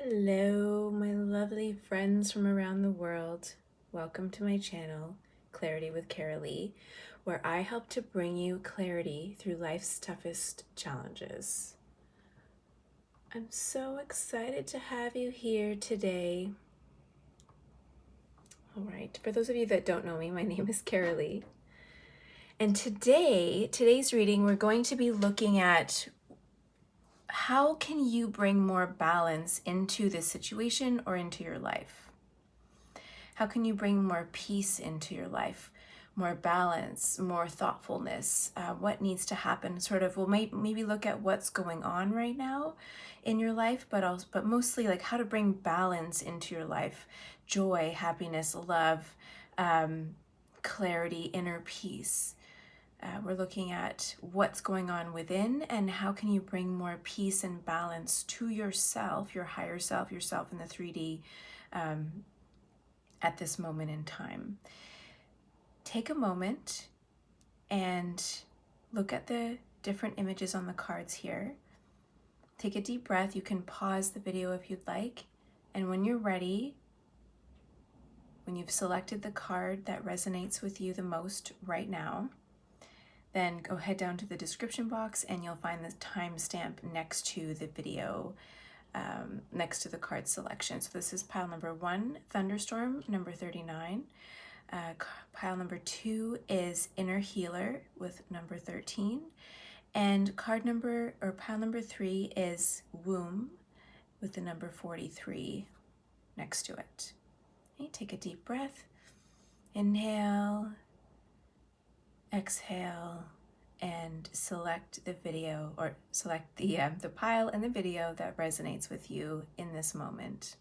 Hello, my lovely friends from around the world. Welcome to my channel, Clarity with Carolee, where I help to bring you clarity through life's toughest challenges. I'm so excited to have you here today. All right, for those of you that don't know me, my name is Carolee. And today's reading, we're going to be looking at how can you bring more balance into this situation or into your life? How can you bring more peace into your life, more balance, more thoughtfulness? What needs to happen? Sort of, we'll maybe look at what's going on right now in your life, but mostly like how to bring balance into your life, joy, happiness, love, clarity, inner peace. We're looking at what's going on within and how can you bring more peace and balance to yourself, your higher self, yourself in the 3D at this moment in time. Take a moment and look at the different images on the cards here. Take a deep breath. You can pause the video if you'd like. And when you're ready, when you've selected the card that resonates with you the most right now, then go head down to the description box and you'll find the timestamp next to the video, next to the card selection. So this is pile number 1, Thunderstorm, number 39. Pile number 2 is Inner Healer with number 13. And pile number 3 is Womb with the number 43 next to it. Okay, take a deep breath. Inhale. Exhale and select the video or select the pile and the video that resonates with you in this moment.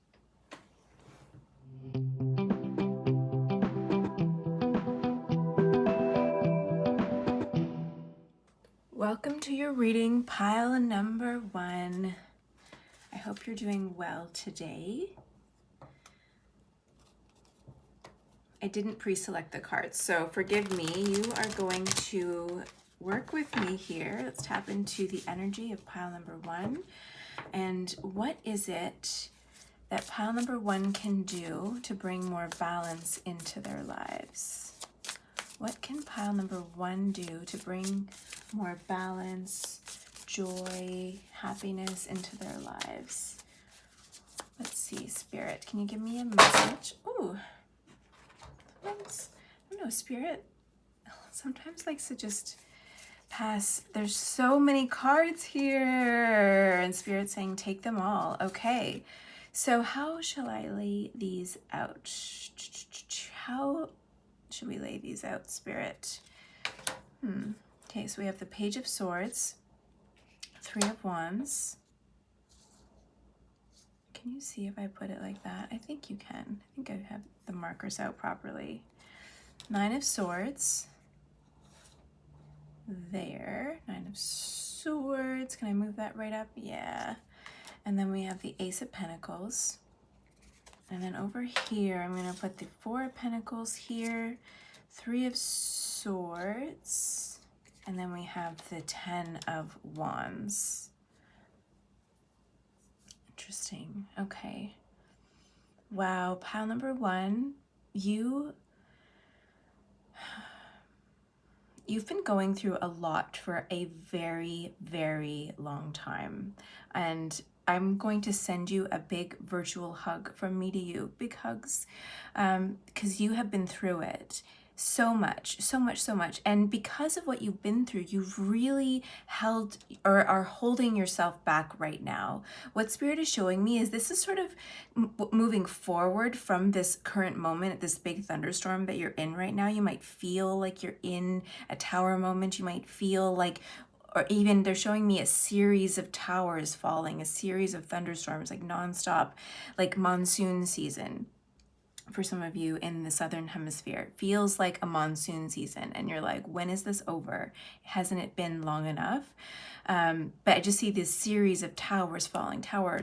Welcome to your reading, pile number 1. I hope you're doing well today. I didn't pre-select the cards, so forgive me. You are going to work with me here. Let's tap into the energy of pile number 1. And what is it that pile number 1 can do to bring more balance into their lives? What can pile number 1 do to bring more balance, joy, happiness into their lives? Let's see, Spirit, can you give me a message? Ooh. I don't know, Spirit sometimes likes to just pass. There's so many cards here, and Spirit saying take them all. Okay, so how shall I lay these out? How should we lay these out, Spirit? Okay, so we have the Page of Swords, 3 of Wands. Can you see if I put it like that? I think you can. I think I have the markers out properly. 9 of Swords. There. 9 of Swords. Can I move that right up? Yeah. And then we have the Ace of Pentacles. And then over here, I'm going to put the 4 of Pentacles here. 3 of Swords. And then we have the 10 of Wands. Interesting. Okay. Wow. Pile number 1, you've been going through a lot for a very, very long time. And I'm going to send you a big virtual hug from me to you. Big hugs. Because you have been through it. So much. And because of what you've been through, you've really held or are holding yourself back right now. What Spirit is showing me is this is sort of moving forward from this current moment, this big thunderstorm that you're in right now. You might feel like you're in a tower moment. You might feel like, or even they're showing me a series of towers falling, a series of thunderstorms, like nonstop, like monsoon season. For some of you in the Southern Hemisphere, it feels like a monsoon season and you're like, when is this over? Hasn't it been long enough? But I just see this series of towers falling, tower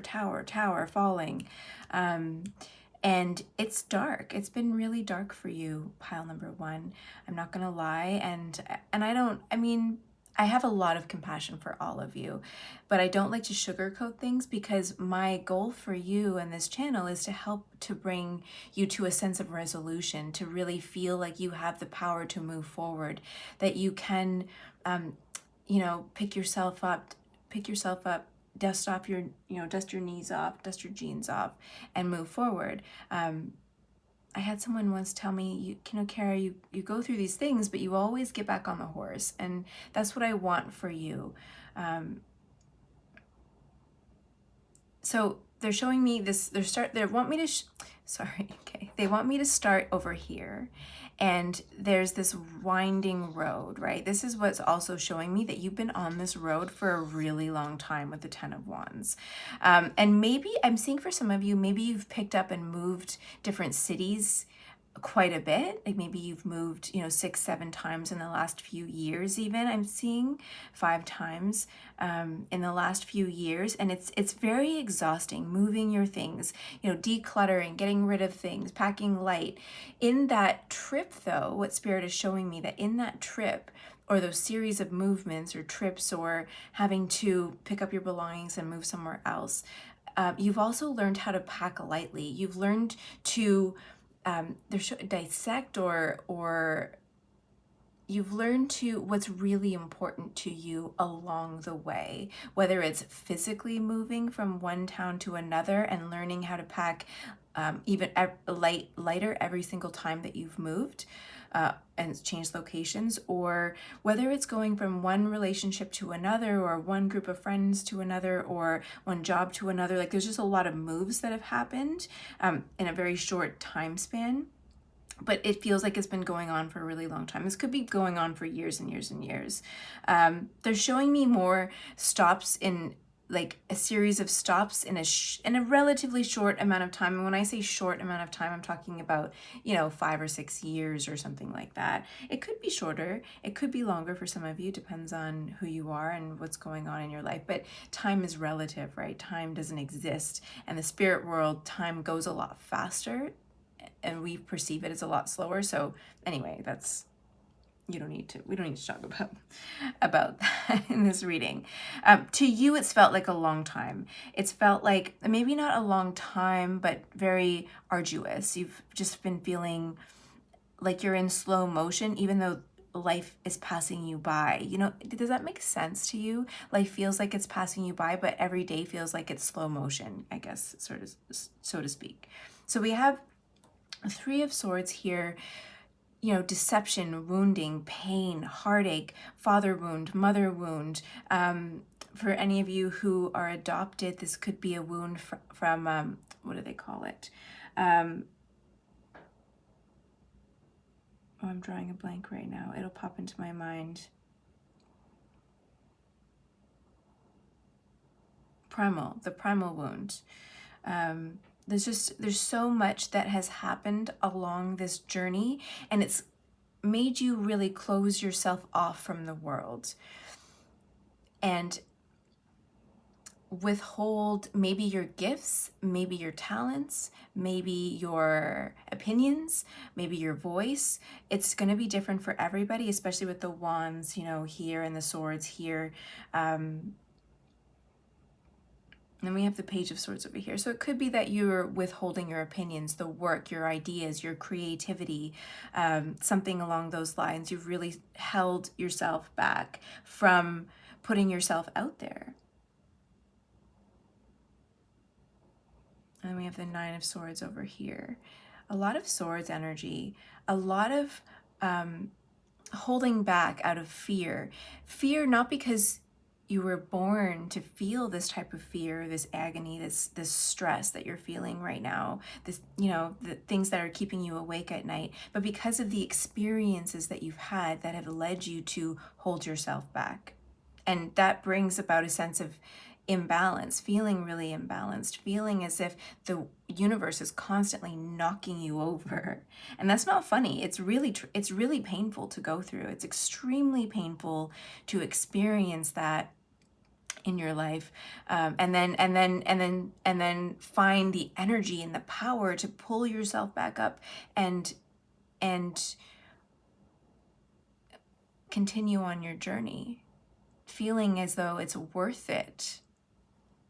falling. And it's dark. It's been really dark for you, pile number 1. I'm not gonna lie. And I have a lot of compassion for all of you, but I don't like to sugarcoat things, because my goal for you and this channel is to help to bring you to a sense of resolution, to really feel like you have the power to move forward, that you can, pick yourself up, dust off your, dust your knees off, dust your jeans off, and move forward. I had someone once tell me, Kara, you go through these things, but you always get back on the horse. And that's what I want for you. So they're showing me this, they want me to, okay. They want me to start over here. And there's this winding road, right? This is what's also showing me that you've been on this road for a really long time with the Ten of Wands. And maybe I'm seeing for some of you, maybe you've picked up and moved different cities quite a bit. Like maybe you've moved, 6, 7 times in the last few years. Even I'm seeing 5 times in the last few years, and it's very exhausting moving your things, decluttering, getting rid of things, packing light. In that trip, though, what Spirit is showing me, that in that trip, or those series of movements or trips, or having to pick up your belongings and move somewhere else, you've also learned how to pack lightly. You've learned to dissect, or you've learned to what's really important to you along the way, whether it's physically moving from one town to another and learning how to pack even lighter every single time that you've moved and changed locations, or whether it's going from one relationship to another, or one group of friends to another, or one job to another. Like there's just a lot of moves that have happened in a very short time span. But it feels like it's been going on for a really long time. This could be going on for years and years and years. They're showing me more stops, in like a series of stops in a relatively short amount of time. And when I say short amount of time, I'm talking about, 5 or 6 years or something like that. It could be shorter. It could be longer for some of you. Depends on who you are and what's going on in your life. But time is relative, right? Time doesn't exist. And the spirit world, time goes a lot faster, and we perceive it as a lot slower. So anyway, we don't need to talk about that in this reading. To you, it's felt like a long time. It's felt like maybe not a long time, but very arduous. You've just been feeling like you're in slow motion, even though life is passing you by. Does that make sense to you? Life feels like it's passing you by, but every day feels like it's slow motion, I guess, sort of, so to speak. So we have 3 of Swords here, deception, wounding, pain, heartache, father wound, mother wound. For any of you who are adopted, this could be a wound from what do they call it? I'm drawing a blank right now. It'll pop into my mind. The primal wound. There's so much that has happened along this journey, and it's made you really close yourself off from the world and withhold maybe your gifts, maybe your talents, maybe your opinions, maybe your voice. It's going to be different for everybody, especially with the wands, here, and the swords here. And we have the Page of Swords over here. So it could be that you're withholding your opinions, the work, your ideas, your creativity, something along those lines. You've really held yourself back from putting yourself out there. And we have the Nine of Swords over here. A lot of swords energy, a lot of holding back out of fear. Fear not because you were born to feel this type of fear, this agony, this stress that you're feeling right now, this, the things that are keeping you awake at night, but because of the experiences that you've had that have led you to hold yourself back. And that brings about a sense of imbalance, feeling really imbalanced, feeling as if the universe is constantly knocking you over. And that's not funny. It's really painful to go through. It's extremely painful to experience that in your life, and then find the energy and the power to pull yourself back up and continue on your journey. feeling as though it's worth it.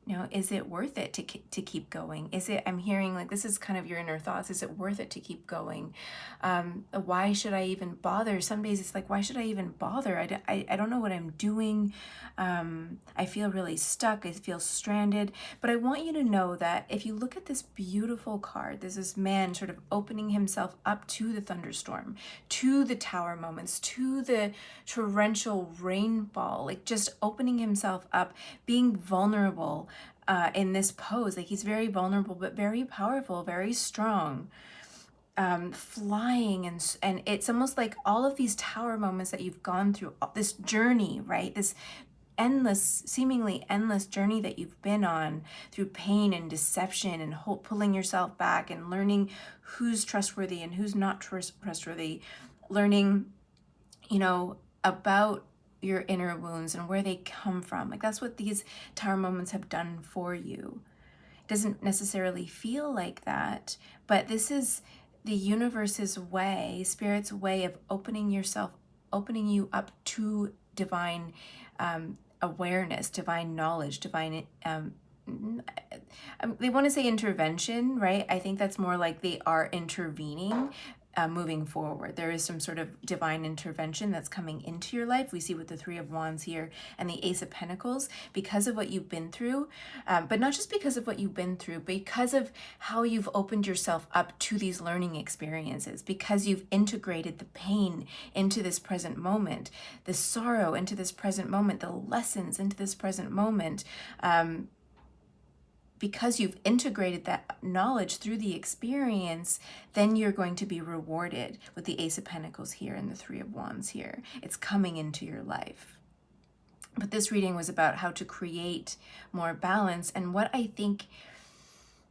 You know, is it worth it to keep going? Is it, I'm hearing like, this is kind of your inner thoughts. Is it worth it to keep going? Why should I even bother? Some days it's like, why should I even bother? I don't know what I'm doing. I feel really stuck. I feel stranded. But I want you to know that if you look at this beautiful card, there's this man sort of opening himself up to the thunderstorm, to the tower moments, to the torrential rainfall, like just opening himself up, being vulnerable in this pose. Like he's very vulnerable, but very powerful, very strong, flying. And it's almost like all of these tower moments that you've gone through, this journey, right? This endless, seemingly endless journey that you've been on through pain and deception and pulling yourself back and learning who's trustworthy and who's not trustworthy, learning, you know, about your inner wounds and where they come from. Like that's what these tower moments have done for you. It doesn't necessarily feel like that, but this is the universe's way, spirit's way of opening you up to divine awareness, divine knowledge, divine they want to say intervention, right? I think that's more like they are intervening, moving forward. There is some sort of divine intervention that's coming into your life. We see with the Three of Wands here and the Ace of Pentacles, because of what you've been through, but not just because of what you've been through, because of how you've opened yourself up to these learning experiences, because you've integrated the pain into this present moment, the sorrow into this present moment, the lessons into this present moment. Because you've integrated that knowledge through the experience, then you're going to be rewarded with the Ace of Pentacles here and the Three of Wands here. It's coming into your life. But this reading was about how to create more balance. And what I think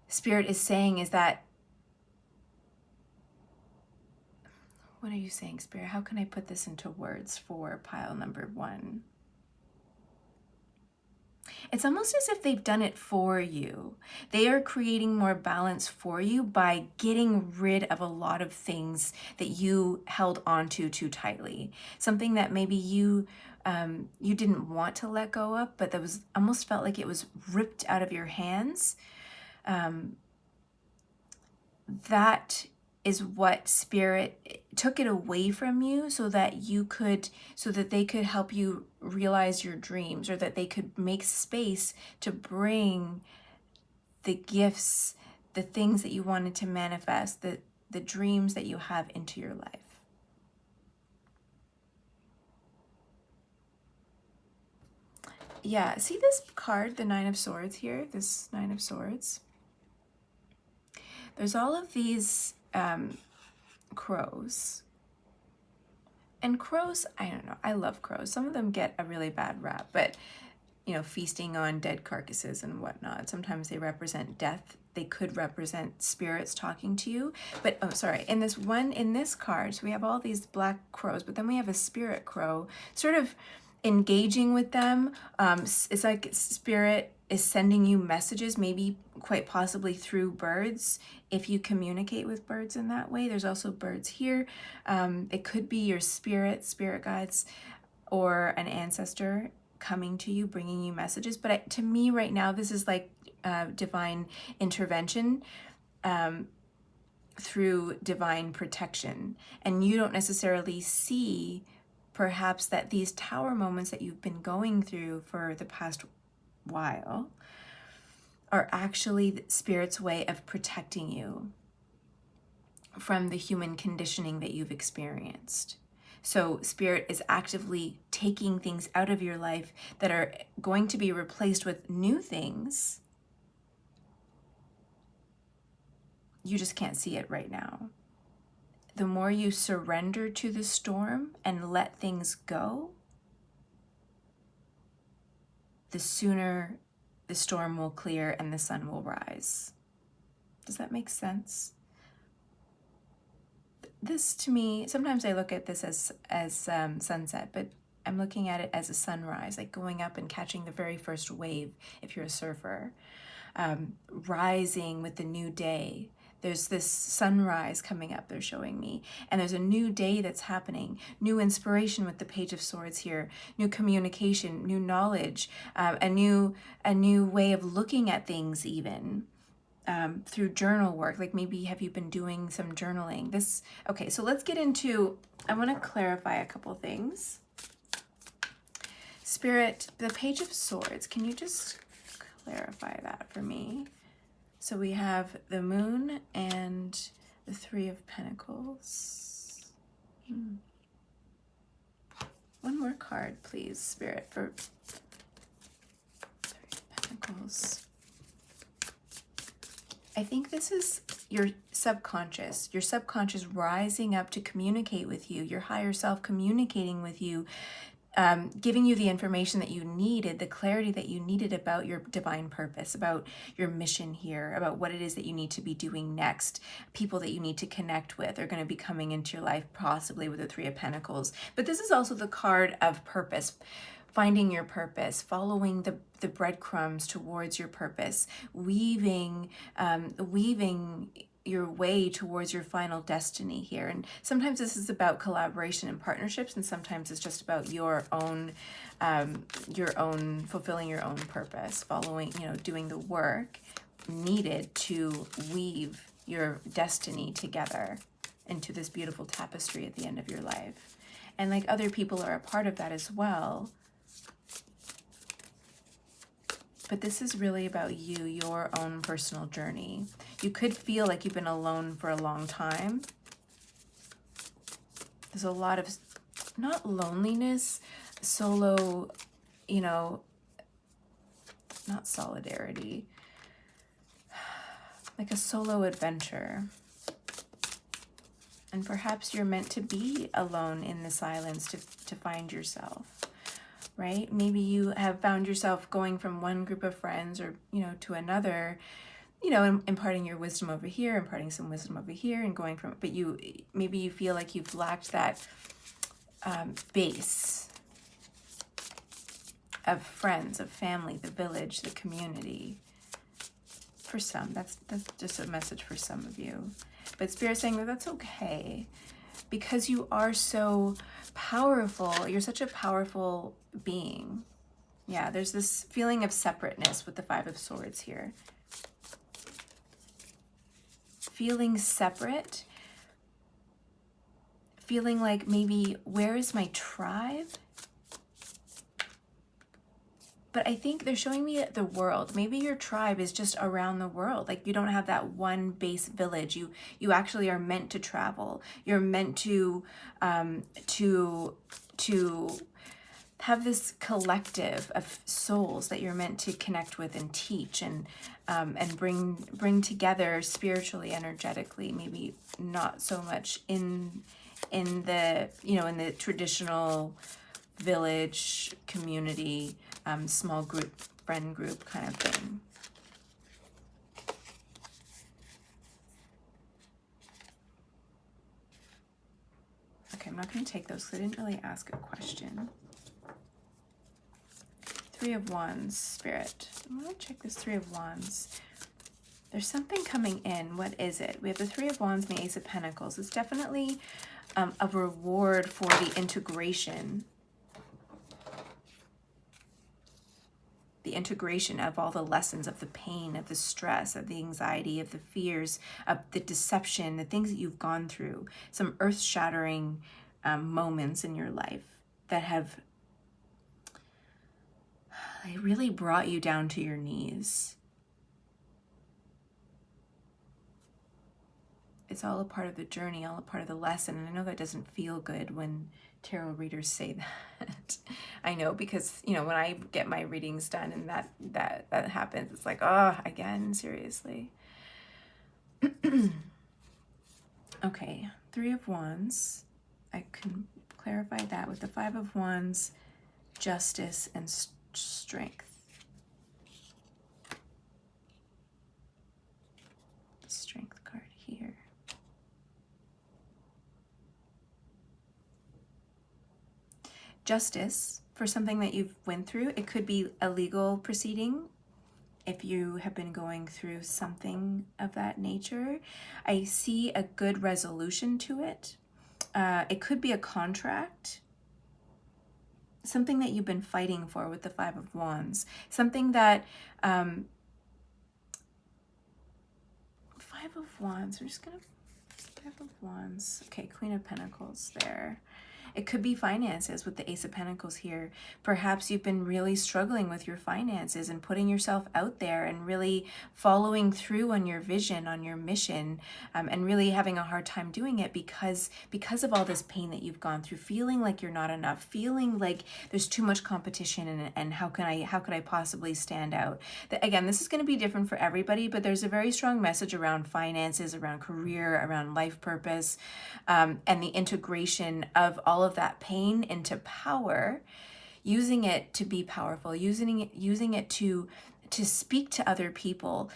Spirit is saying is that, what are you saying, Spirit? How can I put this into words for pile number 1? It's almost as if they've done it for you. They are creating more balance for you by getting rid of a lot of things that you held onto too tightly. Something that maybe you didn't want to let go of, but that was almost felt like it was ripped out of your hands. That is what Spirit took it away from you so that they could help you realize your dreams, or that they could make space to bring the gifts, the things that you wanted to manifest, the dreams that you have into your life. Yeah, see this card, the Nine of Swords here, this Nine of Swords? There's all of these crows. And crows, I don't know, I love crows. Some of them get a really bad rap, but you know, feasting on dead carcasses and whatnot. Sometimes they represent death. They could represent spirits talking to you. But, oh, sorry, in this card, so we have all these black crows, but then we have a spirit crow sort of engaging with them. It's like Spirit is sending you messages, maybe quite possibly through birds, if you communicate with birds in that way. There's also birds here. It could be your spirit guides, or an ancestor coming to you, bringing you messages. But to me right now, this is like divine intervention through divine protection. And you don't necessarily see perhaps that these tower moments that you've been going through for the past while are actually Spirit's way of protecting you from the human conditioning that you've experienced. So Spirit is actively taking things out of your life that are going to be replaced with new things. You just can't see it right now. The more you surrender to the storm and let things go, the sooner the storm will clear and the sun will rise. Does that make sense? This, to me, sometimes I look at this as sunset, but I'm looking at it as a sunrise, like going up and catching the very first wave if you're a surfer, rising with the new day, There's this sunrise coming up, they're showing me. And there's a new day that's happening. New inspiration with the Page of Swords here. New communication, new knowledge, a new way of looking at things even. Through journal work, like maybe have you been doing some journaling? Okay, so let's get into, I want to clarify a couple things. Spirit, the Page of Swords, can you just clarify that for me? So we have the Moon and the Three of Pentacles. One more card, please, Spirit, for Three of Pentacles. I think this is your subconscious rising up to communicate with you, your higher self communicating with you, giving you the information that you needed, the clarity that you needed about your divine purpose, about your mission here, about what it is that you need to be doing next. People that you need to connect with are going to be coming into your life, possibly with the Three of Pentacles. But this is also the card of purpose. Finding your purpose, following the breadcrumbs towards your purpose, weaving your way towards your final destiny here. And sometimes this is about collaboration and partnerships, and sometimes it's just about your own fulfilling your own purpose, following, doing the work needed to weave your destiny together into this beautiful tapestry at the end of your life. And like other people are a part of that as well. But this is really about you, your own personal journey. You could feel like you've been alone for a long time. There's a lot of, not loneliness, solo, not solidarity, like a solo adventure. And perhaps you're meant to be alone in the silence to find yourself. Right? Maybe you have found yourself going from one group of friends or, to another, imparting your wisdom over here, imparting some wisdom over here and going from, but maybe you feel like you've lacked that base of friends, of family, the village, the community. For some, that's just a message for some of you. But Spirit's saying that that's okay. Because you are so powerful, you're such a powerful being. Yeah, there's this feeling of separateness with the Five of Swords here. Feeling separate, feeling like maybe, where is my tribe? But I think they're showing me the world. Maybe your tribe is just around the world. Like you don't have that one base village. You actually are meant to travel. You're meant to have this collective of souls that you're meant to connect with and teach and bring together spiritually, energetically. Maybe not so much in the traditional village, community, small group, friend group kind of thing. Okay, I'm not going to take those because I didn't really ask a question. Three of Wands, Spirit. I'm going to check this Three of Wands. There's something coming in. What is it? We have the Three of Wands and the Ace of Pentacles. It's definitely a reward for the integration. The integration of all the lessons, of the pain, of the stress, of the anxiety, of the fears, of the deception, the things that you've gone through, some earth-shattering moments in your life that have really brought you down to your knees. It's all a part of the journey, all a part of the lesson. And I know that doesn't feel good when tarot readers say that. I know, because when I get my readings done and that happens, it's like, oh, again, seriously. Okay, Three of Wands. I can clarify that with the Five of Wands, justice and strength. The strength card here. Justice for something that you've went through. It could be a legal proceeding. if you have been going through something of that nature. I see a good resolution to it. It could be a contract, something that you've been fighting for with the Five of Wands, something that, Five of Wands, we're just gonna, Five of Wands, okay, Queen of Pentacles there. It could be finances with the Ace of Pentacles here. Perhaps you've been really struggling with your finances and putting yourself out there and really following through on your vision, on your mission, and really having a hard time doing it because of all this pain that you've gone through, feeling like you're not enough, feeling like there's too much competition, and how could I possibly stand out? Again, this is going to be different for everybody, but there's a very strong message around finances, around career, around life purpose, and the integration of all of that pain into power, using it to be powerful, using it to speak to other people.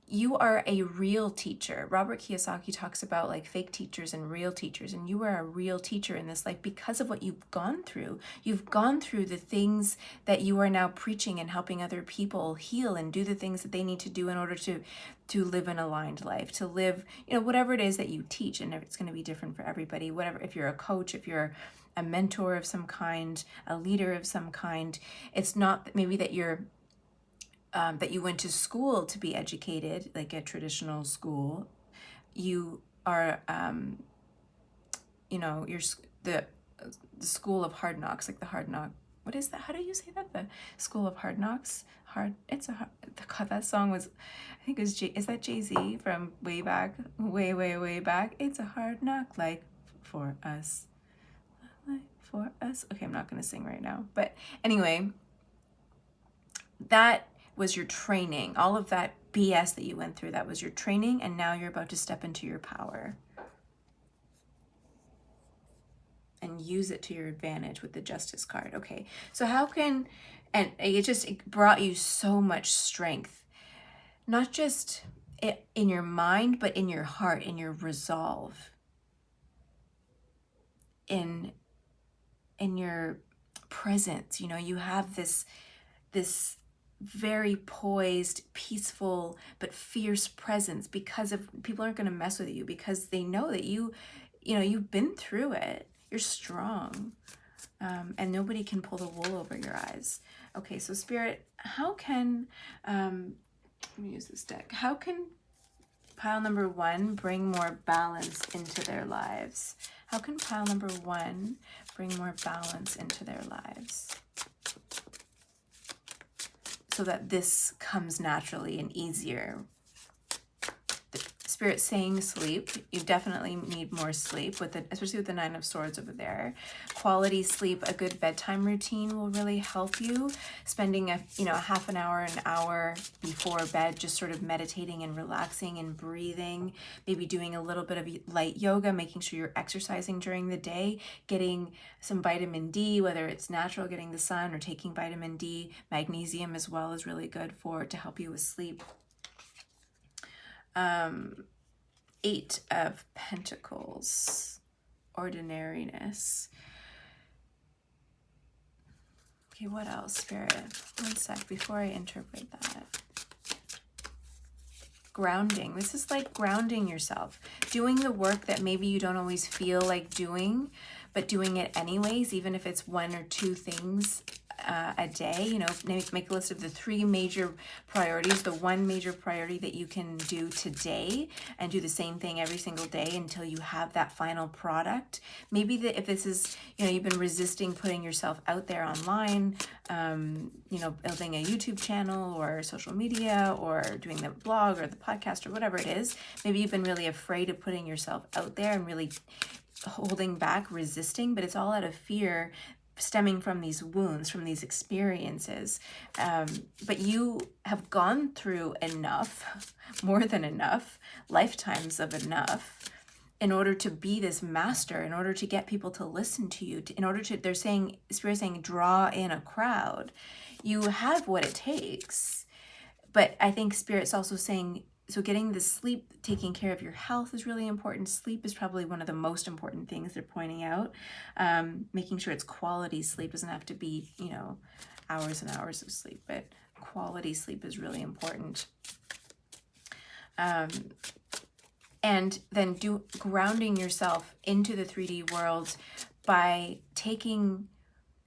You are a real teacher. Robert Kiyosaki talks about like fake teachers and real teachers, and you are a real teacher in this life because of what you've gone through. You've gone through the things that you are now preaching and helping other people heal and do the things that they need to do in order to live an aligned life, to live, whatever it is that you teach. And it's going to be different for everybody. Whatever, if you're a coach, if you're a mentor of some kind, a leader of some kind, it's not maybe that you're that you went to school to be educated, like a traditional school. You are, you're the school of hard knocks, like the hard knock. What is that? How do you say that? The school of hard knocks. God, that song was, I think it was is that Jay-Z from way back, way back? It's a hard knock, like for us, like for us. Okay, I'm not gonna sing right now, but anyway, that was your training. All of that BS that you went through, that was your training, and now you're about to step into your power and use it to your advantage with the Justice card. Okay, so how can, and it brought you so much strength, not just in your mind, but in your heart, in your resolve, in your presence. You have this very poised, peaceful, but fierce presence because of people aren't going to mess with you because they know that you've been through it. You're strong, and nobody can pull the wool over your eyes. Okay, so Spirit, how can, let me use this deck. How can pile number 1 bring more balance into their lives? How can pile number 1 bring more balance into their lives, so that this comes naturally and easier? Spirit saying sleep. You definitely need more sleep, especially with the 9 of Swords over there. Quality sleep, a good bedtime routine will really help you. Spending a half an hour before bed, just sort of meditating and relaxing and breathing. Maybe doing a little bit of light yoga, making sure you're exercising during the day, getting some vitamin D, whether it's natural, getting the sun, or taking vitamin D. Magnesium as well is really good to help you with sleep. 8 of Pentacles, ordinariness. Okay, what else, Spirit? One sec before I interpret that. Grounding. This is like grounding yourself, doing the work that maybe you don't always feel like doing, but doing it anyways, even if it's 1 or 2 things a day. Make a list of the 3 major priorities, the 1 major priority that you can do today, and do the same thing every single day until you have that final product. Maybe if this is, you've been resisting putting yourself out there online, building a YouTube channel or social media or doing the blog or the podcast or whatever it is. Maybe you've been really afraid of putting yourself out there and really holding back, resisting, but it's all out of fear stemming from these wounds, from these experiences. But you have gone through enough, more than enough, lifetimes of enough, in order to be this master, in order to get people to listen to you, Spirit's saying, draw in a crowd. You have what it takes. But I think Spirit's also saying, so getting the sleep, taking care of your health is really important. Sleep is probably one of the most important things they're pointing out. Making sure it's quality sleep. Doesn't have to be, hours and hours of sleep, but Quality sleep is really important. And then grounding yourself into the 3D world by taking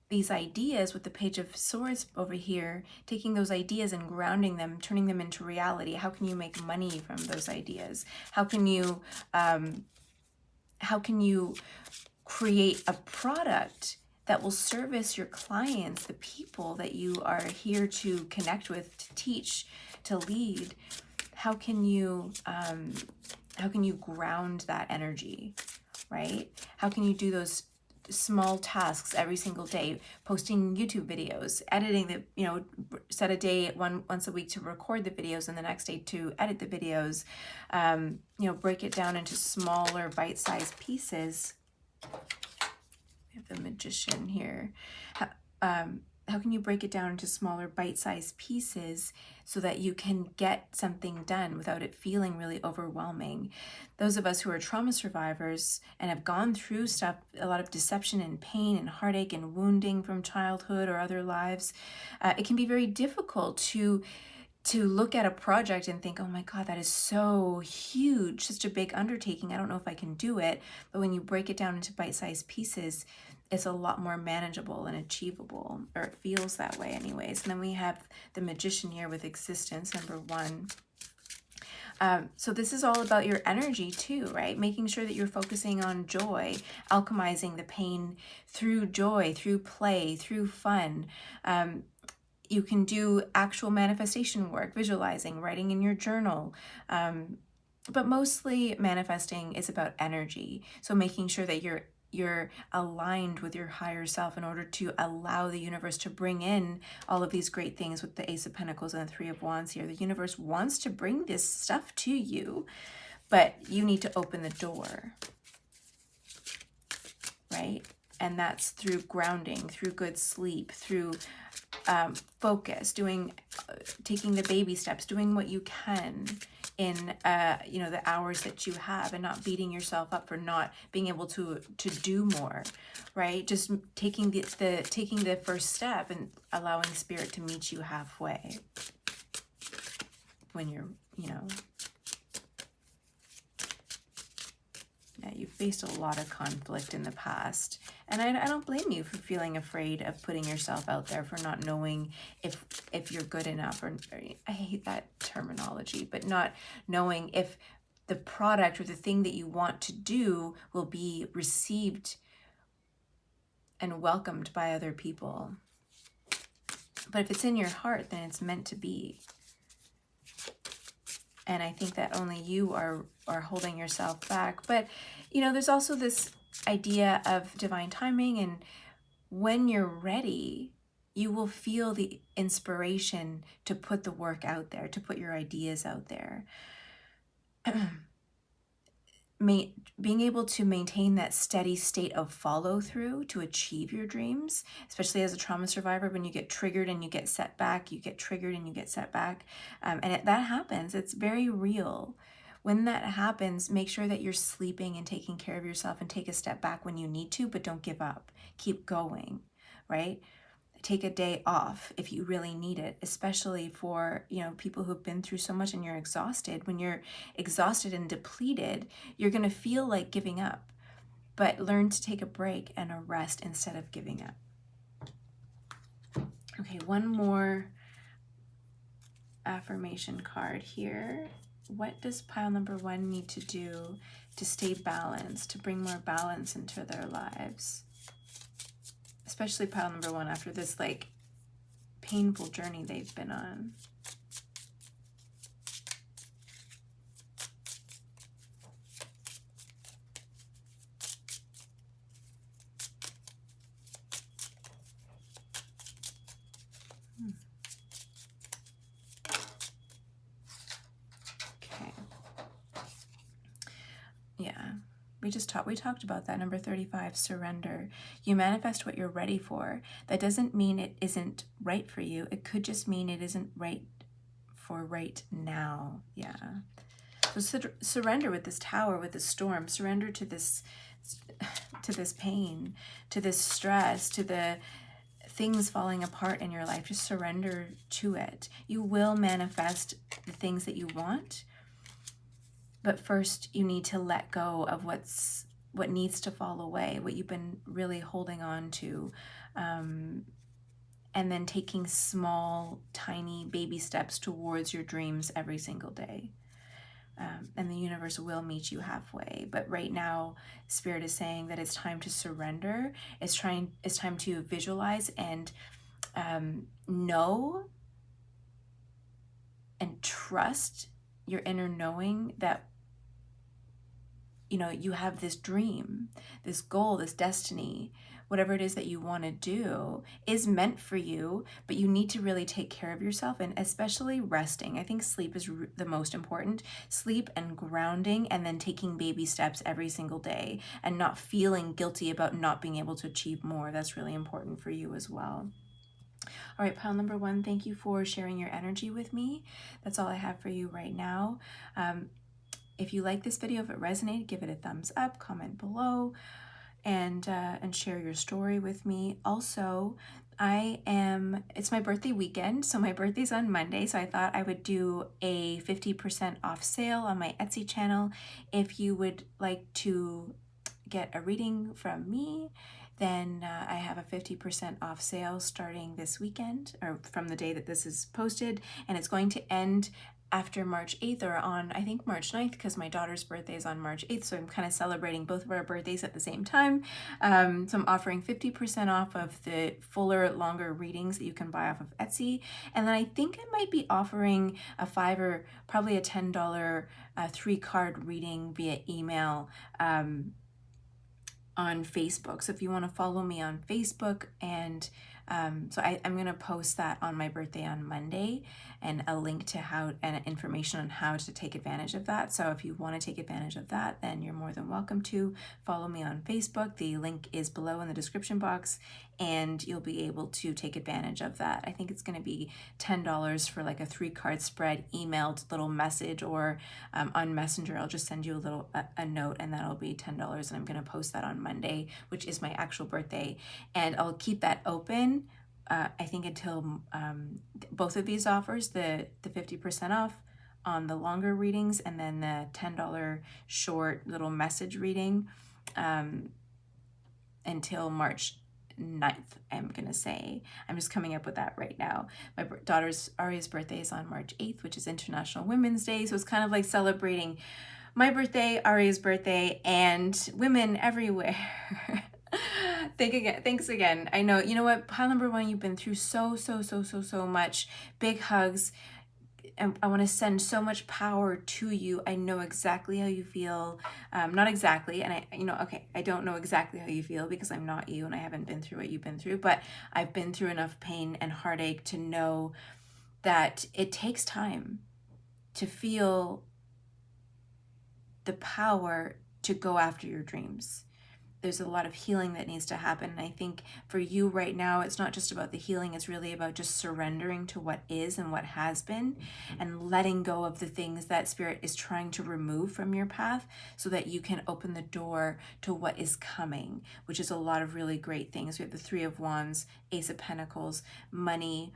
these ideas with the Page of Swords over here, taking those ideas and grounding them, turning them into reality. How can you make money from those ideas? How can you create a product that will service your clients, the people that you are here to connect with, to teach, to lead? How can you ground that energy, right? How can you do those small tasks every single day, posting YouTube videos, editing the, set a day once a week to record the videos and the next day to edit the videos, break it down into smaller bite-sized pieces. We have the Magician here. How can you break it down into smaller bite-sized pieces so that you can get something done without it feeling really overwhelming? Those of us who are trauma survivors and have gone through stuff, a lot of deception and pain and heartache and wounding from childhood or other lives, it can be very difficult to look at a project and think, oh my God, that is so huge, such a big undertaking. I don't know if I can do it. But when you break it down into bite-sized pieces, it's a lot more manageable and achievable, or it feels that way anyways. And then we have the Magician here with existence, number 1. So this is all about your energy too, right? Making sure that you're focusing on joy, alchemizing the pain through joy, through play, through fun. You can do actual manifestation work, visualizing, writing in your journal. But mostly manifesting is about energy. So making sure that you're aligned with your higher self in order to allow the universe to bring in all of these great things with the Ace of Pentacles and the Three of Wands here. The universe wants to bring this stuff to you, but you need to open the door, right? And that's through grounding, through good sleep, through focus, taking the baby steps, doing what you can in the hours that you have, and not beating yourself up for not being able to do more, right? Just taking the first step and allowing spirit to meet you halfway when you're, yeah, you've faced a lot of conflict in the past. And I don't blame you for feeling afraid of putting yourself out there, for not knowing if you're good enough, or I hate that terminology, but not knowing if the product or the thing that you want to do will be received and welcomed by other people. But if it's in your heart, then it's meant to be. And I think that only you are holding yourself back. But, there's also this idea of divine timing, and when you're ready, you will feel the inspiration to put the work out there, to put your ideas out there. Being able to maintain that steady state of follow through to achieve your dreams, especially as a trauma survivor, when you get triggered and you get set back, you get triggered and you get set back. That happens. It's very real. When that happens, make sure that you're sleeping and taking care of yourself, and take a step back when you need to, but don't give up. Keep going, right? Take a day off if you really need it, especially for, people who've been through so much and you're exhausted. When you're exhausted and depleted, you're going to feel like giving up, but learn to take a break and a rest instead of giving up. Okay, one more affirmation card here. What does pile number 1 need to do to stay balanced, to bring more balance into their lives? Especially pile number 1 after this painful journey they've been on. Okay. Yeah. We talked about that. Number 35, surrender. You manifest what you're ready for. That doesn't mean it isn't right for you. It could just mean it isn't right for right now. Yeah. So surrender with this tower, with this storm. Surrender to this pain, to this stress, to the things falling apart in your life, just surrender to it. You will manifest the things that you want, but first you need to let go of what needs to fall away, what you've been really holding on to, and then taking small, tiny baby steps towards your dreams every single day. And the universe will meet you halfway. But right now, Spirit is saying that it's time to surrender. It's time to visualize and know and trust your inner knowing that, you know, you have this dream, this goal, this destiny, whatever it is that you want to do is meant for you, but you need to really take care of yourself, and especially resting. I think sleep is the most important. Sleep and grounding, and then taking baby steps every single day and not feeling guilty about not being able to achieve more. That's really important for you as well. All right, pile number 1, thank you for sharing your energy with me. That's all I have for you right now. If you like this video, if it resonated, give it a thumbs up, comment below, and share your story with me. Also, it's my birthday weekend, so my birthday's on Monday, so I thought I would do a 50% off sale on my Etsy channel. If you would like to get a reading from me, then I have a 50% off sale starting this weekend, or from the day that this is posted, and it's going to end after March 8th, or on, I think, March 9th, because my daughter's birthday is on March 8th, so I'm kind of celebrating both of our birthdays at the same time. So I'm offering 50% off of the fuller, longer readings that you can buy off of Etsy. And then I think I might be offering a $5 or probably a $10 3-card reading via email on Facebook. So if you want to follow me on Facebook, and so I'm going to post that on my birthday on Monday, and a link to how and information on how to take advantage of that. So if you want to take advantage of that, then you're more than welcome to follow me on Facebook. The link is below in the description box, and you'll be able to take advantage of that. I think it's going to be $10 for like a 3-card spread, emailed little message, or on Messenger. I'll just send you a note, and that'll be $10, and I'm going to post that on Monday, which is my actual birthday, and I'll keep that open I think until both of these offers, the 50% off on the longer readings, and then the $10 short little message reading, until March 9th, I'm gonna say. I'm just coming up with that right now. My daughter's Aria's birthday is on March 8th, which is International Women's Day, so it's kind of like celebrating my birthday, Aria's birthday, and women everywhere. Thanks again. I know, you know what, pile number 1, you've been through so much. Big hugs. I want to send so much power to you. I know exactly how you feel. Not exactly, and I don't know exactly how you feel because I'm not you and I haven't been through what you've been through, but I've been through enough pain and heartache to know that it takes time to feel the power to go after your dreams. There's a lot of healing that needs to happen. And I think for you right now, it's not just about the healing, it's really about just surrendering to what is and what has been, and letting go of the things that Spirit is trying to remove from your path so that you can open the door to what is coming, which is a lot of really great things. We have the 3 of Wands, Ace of Pentacles, money,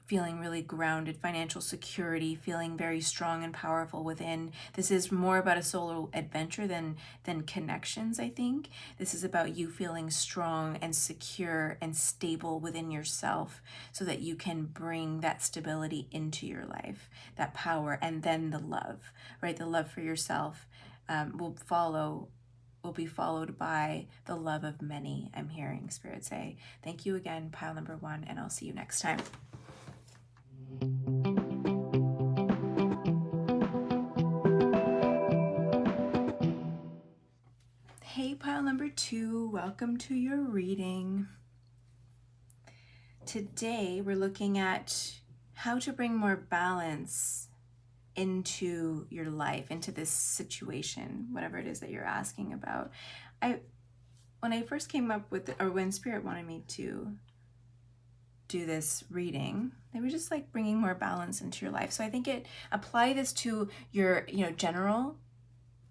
feeling really grounded, financial security, feeling very strong and powerful within. This is more about a solo adventure than connections, I think. This is about you feeling strong and secure and stable within yourself so that you can bring that stability into your life, that power, and then the love, right? The love for yourself will be followed by the love of many, I'm hearing Spirit say. Thank you again, pile number 1, and I'll see you next time. Hey, pile number 2, welcome to your reading. Today we're looking at how to bring more balance into your life, into this situation, whatever it is that you're asking about. When I first came up with or when Spirit wanted me to do this reading, they were just like bringing more balance into your life. So I think apply this to your general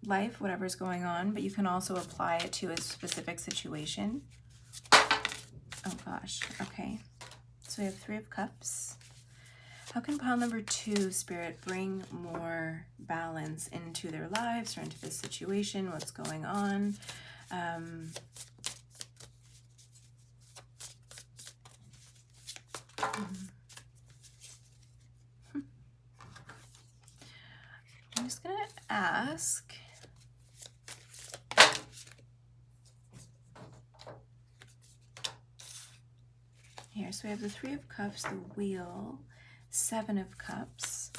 life, whatever's going on, but you can also apply it to a specific situation. Oh gosh, okay. So we have 3 of Cups. How can pile number 2, Spirit, bring more balance into their lives or into this situation? What's going on? I'm just going to ask. Here, so we have the 3 of Cups, the Wheel, 7 of Cups.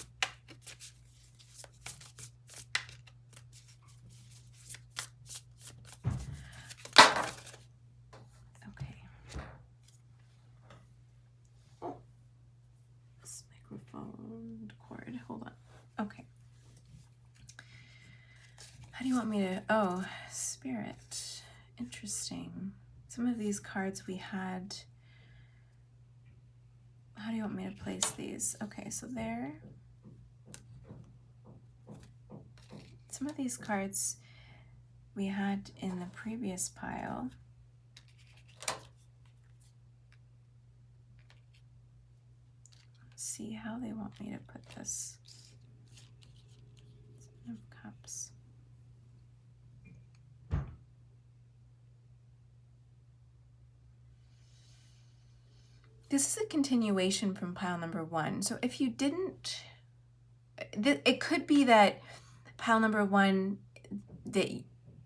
Okay. This microphone cord, hold on. Okay. How do you want me to, oh, Spirit, interesting. Some of these cards we had, how do you want me to place these? Okay, so there. Some of these cards we had in the previous pile. Let's see how they want me to put this. 7 of Cups. This is a continuation from pile number 1. So if you didn't, it could be that pile number 1, that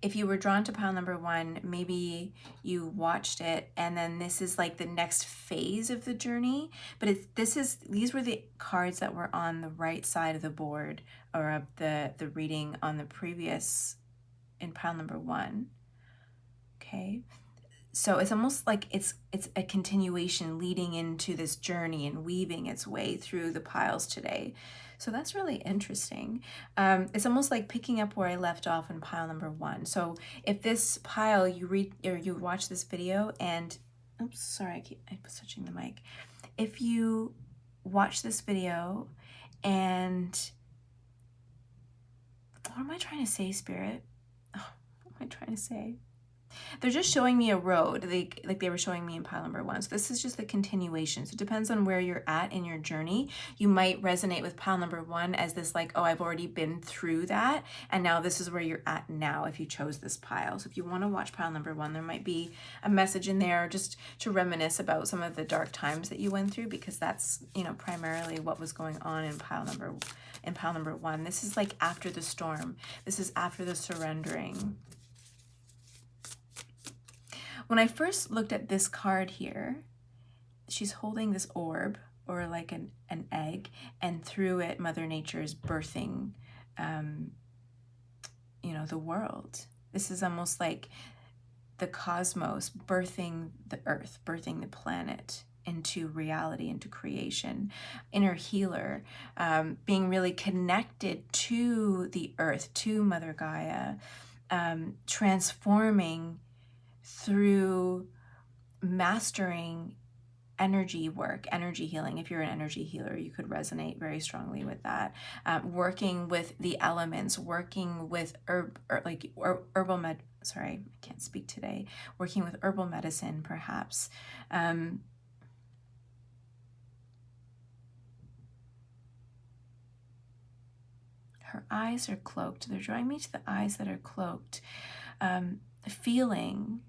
if you were drawn to pile number 1, maybe you watched it and then this is like the next phase of the journey. But these were the cards that were on the right side of the board or of the reading on the previous in pile number 1. Okay. So it's almost like it's a continuation leading into this journey and weaving its way through the piles today. So that's really interesting. It's almost like picking up where I left off in pile number 1. So if this pile you read or you watch this video and, oops, sorry, I was touching the mic. If you watch this video and, what am I trying to say, Spirit? Oh, what am I trying to say? They're just showing me a road, like they were showing me in pile number 1. So this is just the continuation. So it depends on where you're at in your journey. You might resonate with pile number 1 as this like, oh, I've already been through that. And now this is where you're at now if you chose this pile. So if you want to watch pile number 1, there might be a message in there just to reminisce about some of the dark times that you went through, because that's, you know, primarily what was going on in pile number 1. This is like after the storm. This is after the surrendering. When I first looked at this card here, she's holding this orb or like an egg, and through it, Mother Nature is birthing, you know, the world. This is almost like the cosmos birthing the earth, birthing the planet into reality, into creation. Inner healer, being really connected to the earth, to Mother Gaia, transforming through mastering energy work, energy healing. If you're an energy healer, you could resonate very strongly with that. Working with the elements, working with herbal sorry, I can't speak today. Working with herbal medicine, perhaps. Her eyes are cloaked. They're drawing me to the eyes that are cloaked. Feeling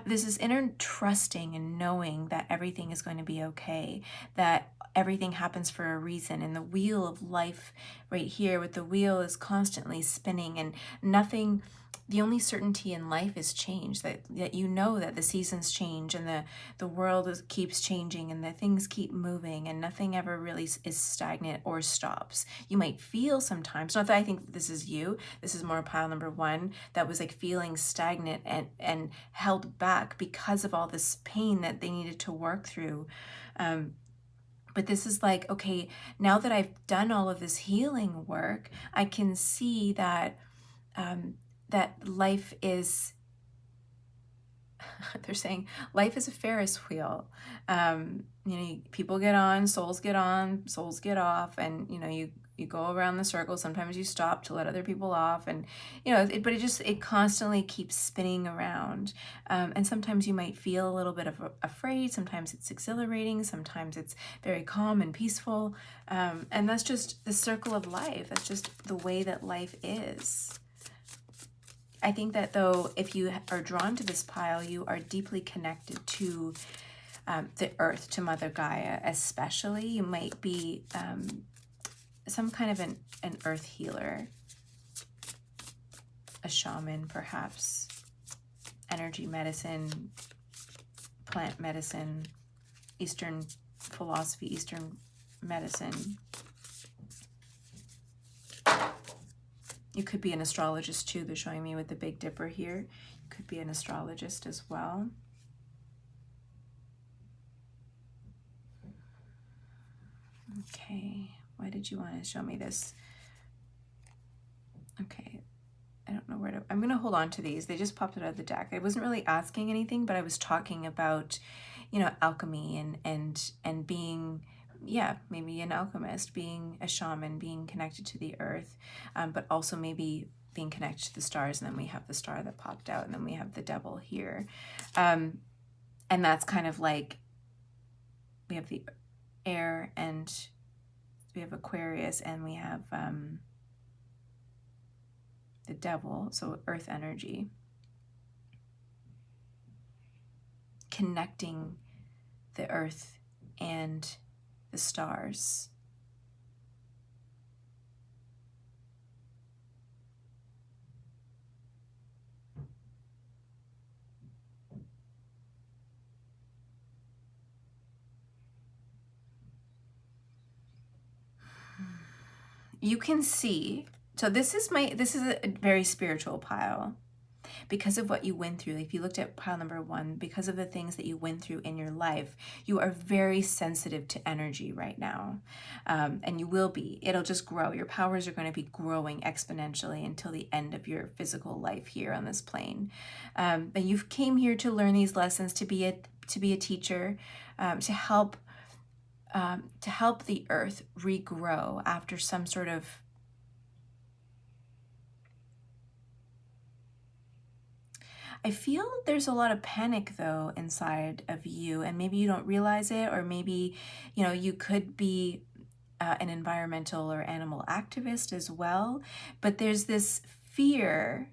this is inner trusting and knowing that everything is going to be okay, that everything happens for a reason. And the wheel of life right here with the wheel is constantly spinning, and nothing, the only certainty in life is change, that you know that the seasons change and the world keeps changing and the things keep moving and nothing ever really is stagnant or stops. You might feel sometimes, not that I think this is you, this is more pile number 1, that was like feeling stagnant and held back because of all this pain that they needed to work through. But this is like, okay, now that I've done all of this healing work, I can see that that life is, they're saying life is a Ferris wheel. You know, people get on, souls get off, and you know, you go around the circle. Sometimes you stop to let other people off, and but it constantly keeps spinning around. And sometimes you might feel a little bit of afraid. Sometimes it's exhilarating. Sometimes it's very calm and peaceful. And that's just the circle of life. That's just the way that life is. I think that though, if you are drawn to this pile, you are deeply connected to the earth, to Mother Gaia especially. You might be some kind of an earth healer, a shaman perhaps, energy medicine, plant medicine, Eastern philosophy, Eastern medicine. You could be an astrologist too. They're showing me with the Big Dipper here. You could be an astrologist as well. Okay, why did you want to show me this? Okay, I don't know where to, I'm going to hold on to these. They just popped out of the deck. I wasn't really asking anything, but I was talking about, alchemy and being, maybe an alchemist, being a shaman, being connected to the earth, but also maybe being connected to the stars. And then we have the star that popped out, and then we have the devil here. And that's kind of like, we have the air, and we have Aquarius, and we have the devil, so earth energy, connecting the earth and the stars. You can see, so this is a very spiritual pile because of what you went through. If you looked at pile number 1, because of the things that you went through in your life, you are very sensitive to energy right now. And you will be. It'll just grow. Your powers are going to be growing exponentially until the end of your physical life here on this plane. But you came here to learn these lessons, to be a teacher, to help the earth regrow after some sort of I feel there's a lot of panic though inside of you, and maybe you don't realize it, or maybe you could be an environmental or animal activist as well, but there's this fear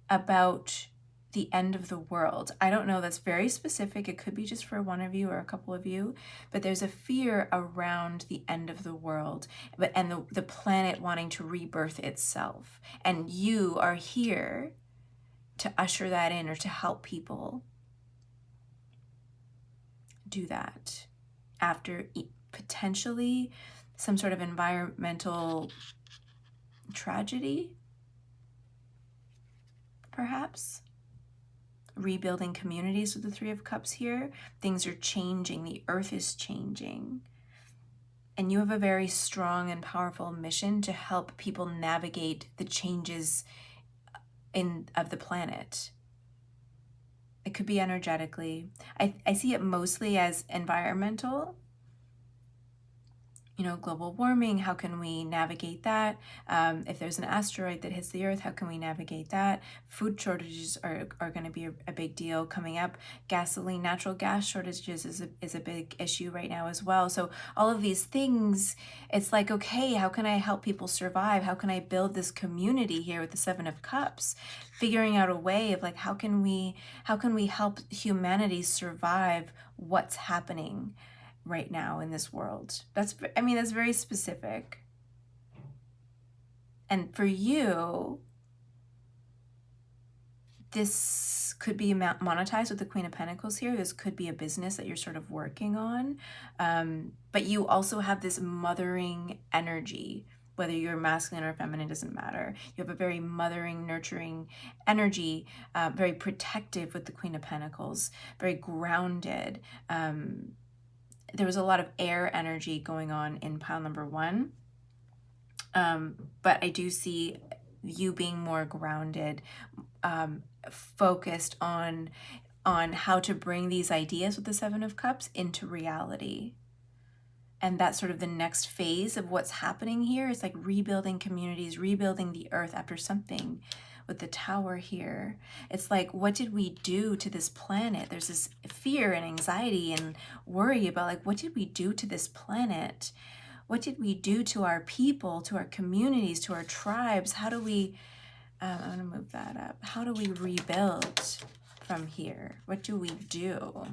about the end of the world. I don't know, that's very specific. It could be just for one of you or a couple of you, but there's a fear around the end of the world, and the planet wanting to rebirth itself. And you are here to usher that in, or to help people do that after potentially some sort of environmental tragedy, perhaps. Rebuilding communities with the 3 of Cups here. Things are changing. The earth is changing. And you have a very strong and powerful mission to help people navigate the changes of the planet. It could be energetically. I see it mostly as environmental. Global warming, how can we navigate that? If there's an asteroid that hits the earth, how can we navigate that? Food shortages are going to be a big deal coming up. Gasoline, natural gas shortages is a big issue right now as well. So all of these things, it's like, okay, how can I help people survive? How can I build this community here with the 7 of Cups? Figuring out a way of like, how can we help humanity survive what's happening right now in this world? That's very specific. And for you, this could be monetized with the Queen of Pentacles here. This could be a business that you're sort of working on. But you also have this mothering energy, whether you're masculine or feminine, doesn't matter. You have a very mothering, nurturing energy, very protective with the Queen of Pentacles, very grounded. There was a lot of air energy going on in pile number 1. But I do see you being more grounded, focused on how to bring these ideas with the 7 of Cups into reality. And that's sort of the next phase of what's happening here. It's like rebuilding communities, rebuilding the earth after something with the tower here. It's like, what did we do to this planet? There's this fear and anxiety and worry about like, what did we do to this planet? What did we do to our people, to our communities, to our tribes? How do we, I'm gonna move that up. How do we rebuild from here? What do we do?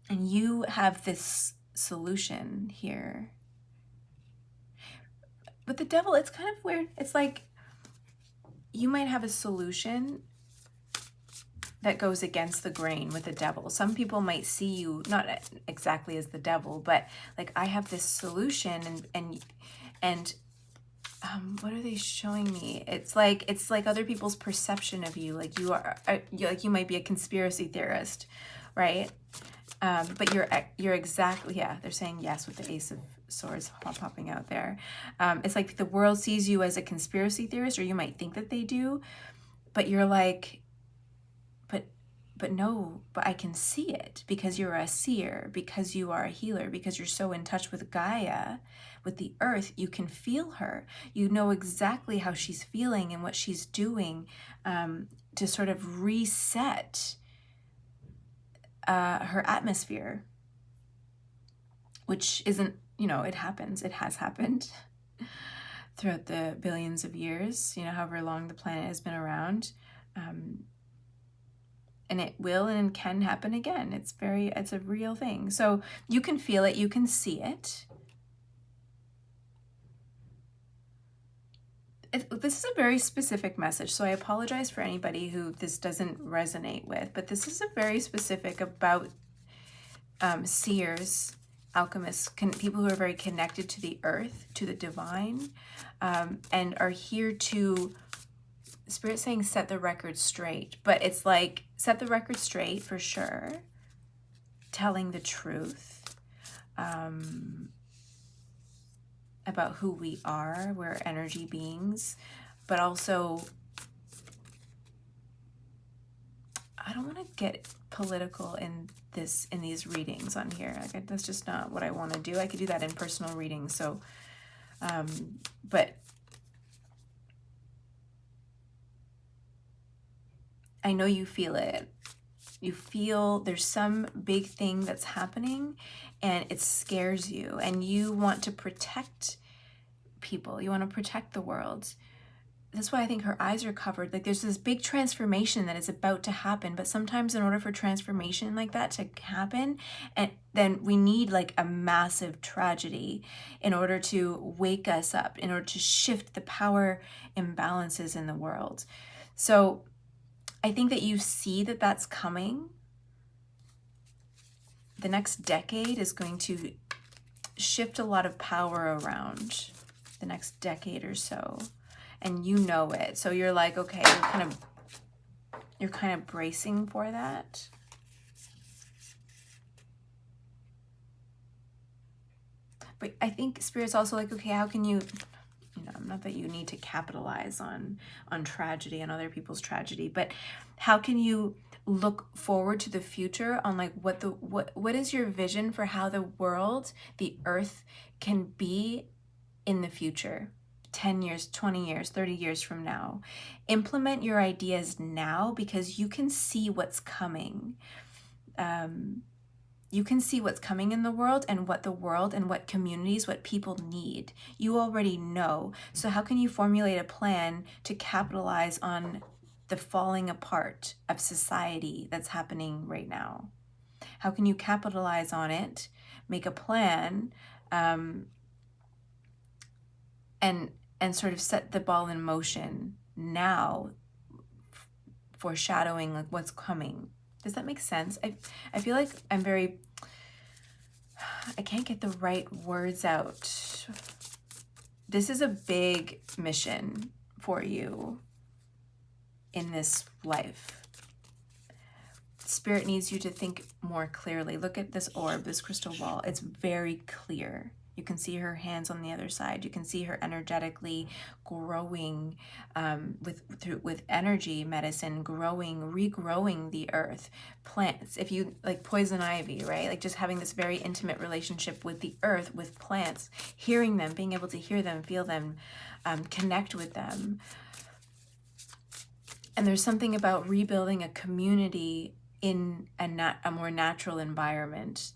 And you have this solution here. But the devil, it's kind of weird. It's like you might have a solution that goes against the grain with the devil. Some people might see you not exactly as the devil, but like I have this solution and what are they showing me? It's like other people's perception of you. Like you are like you might be a conspiracy theorist, right? But you're exactly, yeah, they're saying yes with the Ace of Swords popping out there. It's like the world sees you as a conspiracy theorist, or you might think that they do, but you're like, but no, but I can see it because you're a seer, because you are a healer, because you're so in touch with Gaia, with the earth, you can feel her. You know exactly how she's feeling and what she's doing to sort of reset her atmosphere, which isn't, you know, it happens. It has happened throughout the billions of years, you know, however long the planet has been around. And it will and can happen again. It's a real thing. So you can feel it, you can see it. This is a very specific message, so I apologize for anybody who this doesn't resonate with, but this is a very specific about seers, alchemists, people who are very connected to the earth, to the divine, and are here to, Spirit saying set the record straight, but it's like set the record straight for sure, telling the truth about who we are. We're energy beings, but also I don't want to get political in these readings on here. Like that's just not what I want to do. I could do that in personal readings. So, but I know you feel it. You feel there's some big thing that's happening and it scares you and you want to protect people. You want to protect the world. That's why I think her eyes are covered. Like there's this big transformation that is about to happen, but sometimes in order for transformation like that to happen, and then we need like a massive tragedy in order to wake us up, in order to shift the power imbalances in the world. So I think that you see that that's coming. The next decade is going to shift a lot of power around, the next decade or so. And you know it. So you're like, okay, you're kind of bracing for that. But I think Spirit's also like, okay, how can you know, not that you need to capitalize on tragedy and other people's tragedy, but how can you look forward to the future on like what is your vision for how the world, the earth can be in the future? 10 years, 20 years, 30 years from now. Implement your ideas now because you can see what's coming. You can see what's coming in the world and what communities, what people need. You already know. So how can you formulate a plan to capitalize on the falling apart of society that's happening right now? How can you capitalize on it, make a plan, and sort of set the ball in motion now, foreshadowing like what's coming. Does that make sense? I feel like I can't get the right words out. This is a big mission for you in this life. Spirit needs you to think more clearly. Look at this orb, this crystal ball. It's very clear. You can see her hands on the other side. You can see her energetically growing with energy medicine, growing, regrowing the earth, plants. If you like poison ivy, right? Like just having this very intimate relationship with the earth, with plants, hearing them, being able to hear them, feel them, connect with them. And there's something about rebuilding a community in a more natural environment.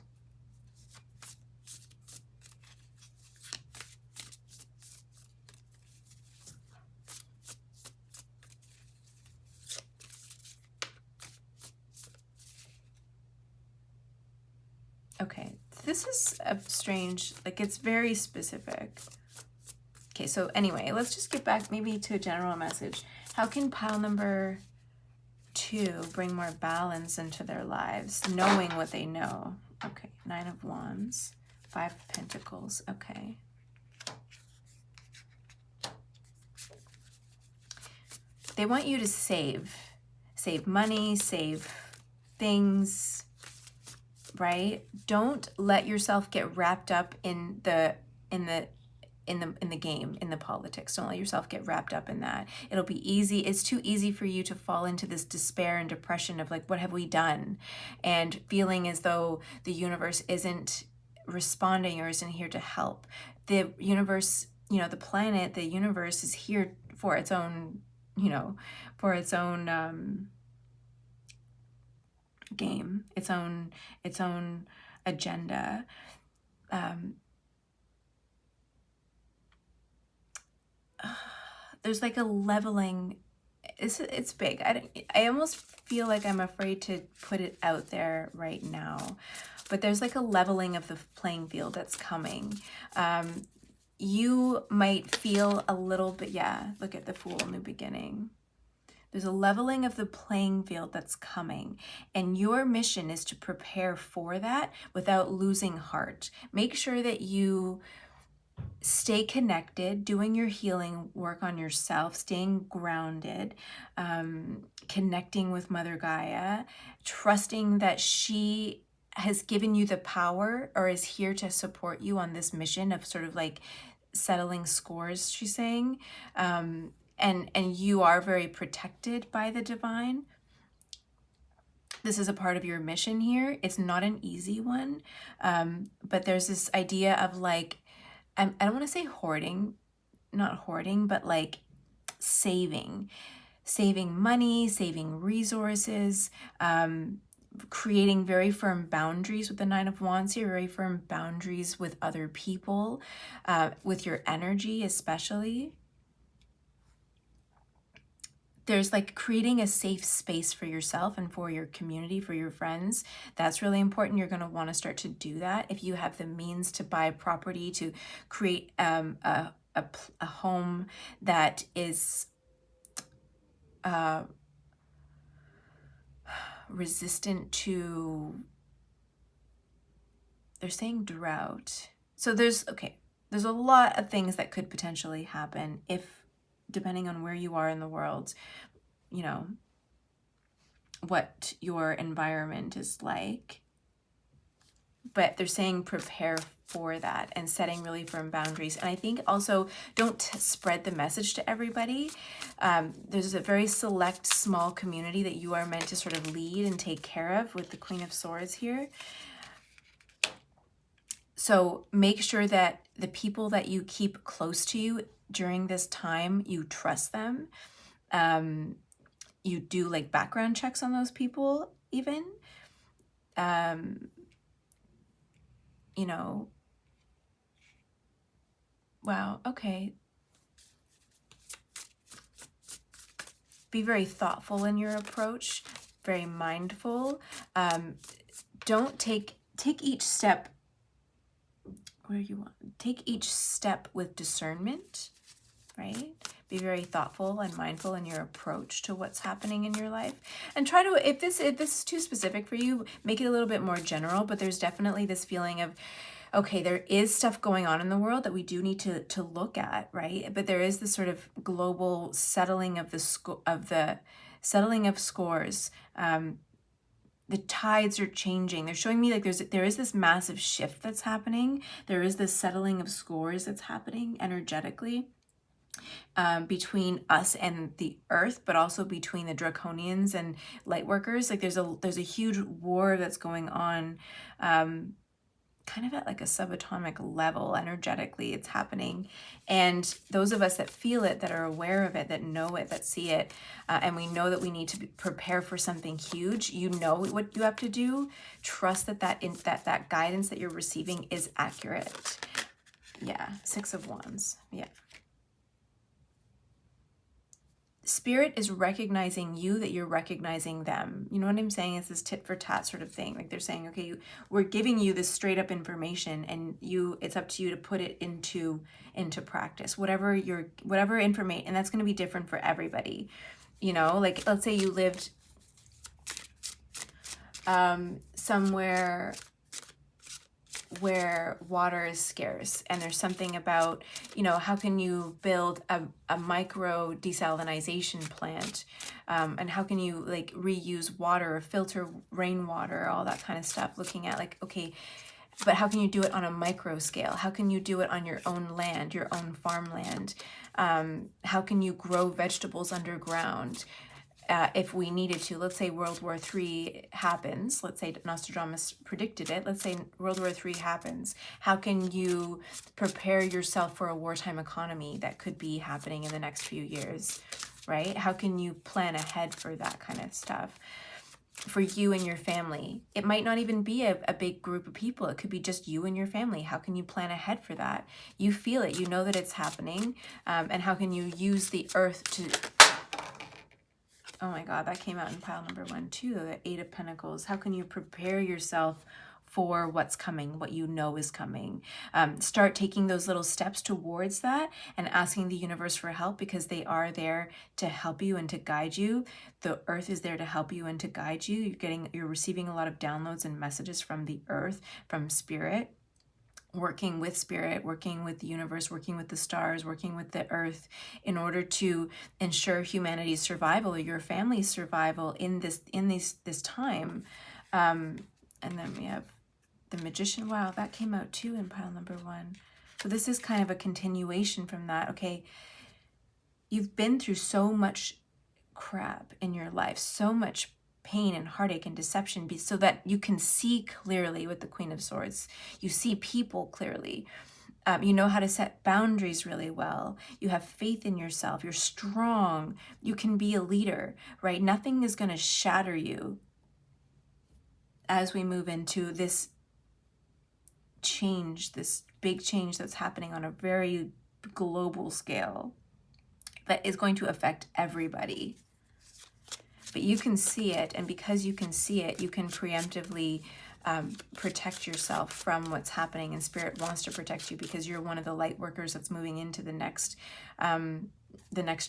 Okay, this is a strange, like it's very specific. Okay, so anyway, let's just get back maybe to a general message. How can pile number 2 bring more balance into their lives, knowing what they know? Okay, 9 of Wands, 5 of Pentacles, okay. They want you to save money, save things, right? Don't let yourself get wrapped up in the game, in the politics. Don't let yourself get wrapped up in that. It'll be easy. It's too easy for you to fall into this despair and depression of like, what have we done? And feeling as though the universe isn't responding or isn't here to help. The universe, the planet, the universe is here for its own, for its own game, its own agenda. There's like a leveling. It's big. I almost feel like I'm afraid to put it out there right now, but there's like a leveling of the playing field that's coming. You might feel a little bit, yeah, look at the Fool, new beginning. There's a leveling of the playing field that's coming, and your mission is to prepare for that without losing heart. Make sure that you stay connected, doing your healing work on yourself, staying grounded, connecting with Mother Gaia, trusting that she has given you the power or is here to support you on this mission of sort of like settling scores, she's saying. And you are very protected by the divine. This is a part of your mission here. It's not an easy one, but there's this idea of like, I don't want to say hoarding, not hoarding, but like saving money, saving resources, creating very firm boundaries with the 9 of Wands here, very firm boundaries with other people, with your energy especially. There's like creating a safe space for yourself and for your community, for your friends. That's really important. You're going to want to start to do that. If you have the means to buy property, to create a home that is resistant to, they're saying drought. So there's a lot of things that could potentially happen if, depending on where you are in the world, what your environment is like. But they're saying prepare for that and setting really firm boundaries. And I think also don't spread the message to everybody. There's a very select, small community that you are meant to sort of lead and take care of with the Queen of Swords here. So make sure that the people that you keep close to you during this time, you trust them. You do like background checks on those people even. Wow, okay. Be very thoughtful in your approach, very mindful. Don't take each step where you want. Take each step with discernment, right? Be very thoughtful and mindful in your approach to what's happening in your life. And try to, if this is too specific for you, make it a little bit more general, but there's definitely this feeling of, okay, there is stuff going on in the world that we do need to look at, right? But there is this sort of global settling of the settling of scores. the tides are changing. They're showing me like there is this massive shift that's happening. There is this settling of scores that's happening energetically, between us and the earth, but also between the draconians and light workers. Like there's a huge war that's going on, kind of at like a subatomic level. Energetically it's happening, and those of us that feel it, that are aware of it, that know it, that see it, and we know that we need to prepare for something huge. You know what you have to do. Trust that guidance that you're receiving is accurate. Yeah, Six of Wands. Yeah. Spirit is recognizing you, that you're recognizing them. You know what I'm saying? It's this tit for tat sort of thing. Like they're saying, okay, we're giving you this straight up information, and it's up to you to put it into practice. Whatever information, and that's going to be different for everybody. You know, like let's say you lived somewhere where water is scarce, and there's something about, how can you build a micro desalination plant, and how can you like reuse water or filter rainwater, all that kind of stuff. Looking at like, okay, but how can you do it on a micro scale? How can you do it on your own land, your own farmland? How can you grow vegetables underground? If we needed to, let's say World War III happens, let's say Nostradamus predicted it, let's say World War III happens, how can you prepare yourself for a wartime economy that could be happening in the next few years, right? How can you plan ahead for that kind of stuff? For you and your family, it might not even be a big group of people. It could be just you and your family. How can you plan ahead for that? You feel it, you know that it's happening, and how can you use the earth to... Oh my God, that came out in pile number 1 too, the Eight of Pentacles. How can you prepare yourself for what's coming, what you know is coming? Start taking those little steps towards that and asking the universe for help, because they are there to help you and to guide you. The earth is there to help you and to guide you. You're receiving a lot of downloads and messages from the earth, from spirit. Working with spirit, working with the universe, working with the stars, working with the earth, in order to ensure humanity's survival or your family's survival in this time. And then we have the Magician. Wow, that came out too in pile number 1. So this is kind of a continuation from that. Okay, you've been through so much crap in your life, so much pain and heartache and deception, so that you can see clearly with the Queen of Swords. You see people clearly. You know how to set boundaries really well. You have faith in yourself. You're strong. You can be a leader, right? Nothing is going to shatter you as we move into this change, this big change that's happening on a very global scale that is going to affect everybody. But you can see it, and because you can see it, you can preemptively protect yourself from what's happening, and Spirit wants to protect you because you're one of the light workers that's moving into the next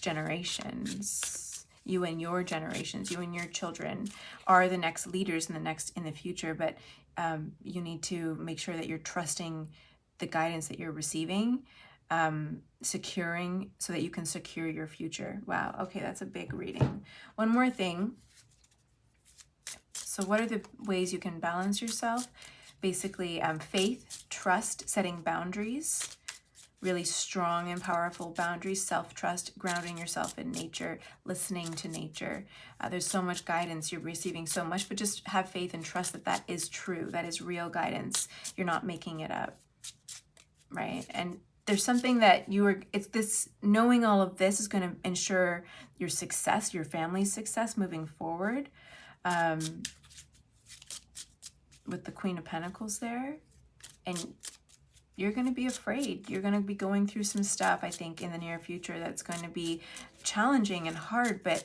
generations. You and your generations, you and your children are the next leaders in the future, but you need to make sure that you're trusting the guidance that you're receiving, securing, so that you can secure your future. Wow, okay, that's a big reading. One more thing. So what are the ways you can balance yourself? Basically, faith, trust, setting boundaries, really strong and powerful boundaries, self-trust, grounding yourself in nature, listening to nature. There's so much guidance. You're receiving so much, but just have faith and trust that that is true. That is real guidance. You're not making it up, right? And there's something that it's this, knowing all of this is going to ensure your success, your family's success moving forward. With the Queen of Pentacles there, and you're going to be afraid. You're going to be going through some stuff, I think, in the near future that's going to be challenging and hard, but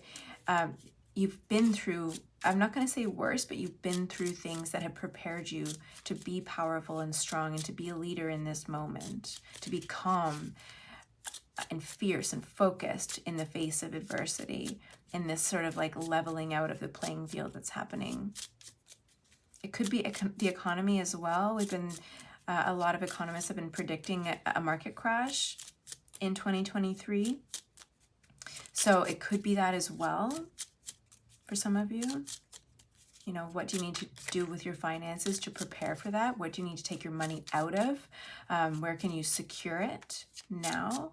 you've been through, I'm not going to say worse, but you've been through things that have prepared you to be powerful and strong and to be a leader in this moment, to be calm and fierce and focused in the face of adversity, in this sort of like leveling out of the playing field that's happening. It could be the economy as well. We've been, a lot of economists have been predicting a market crash in 2023. So it could be that as well for some of you. You know, what do you need to do with your finances to prepare for that? What do you need to take your money out of? Where can you secure it now?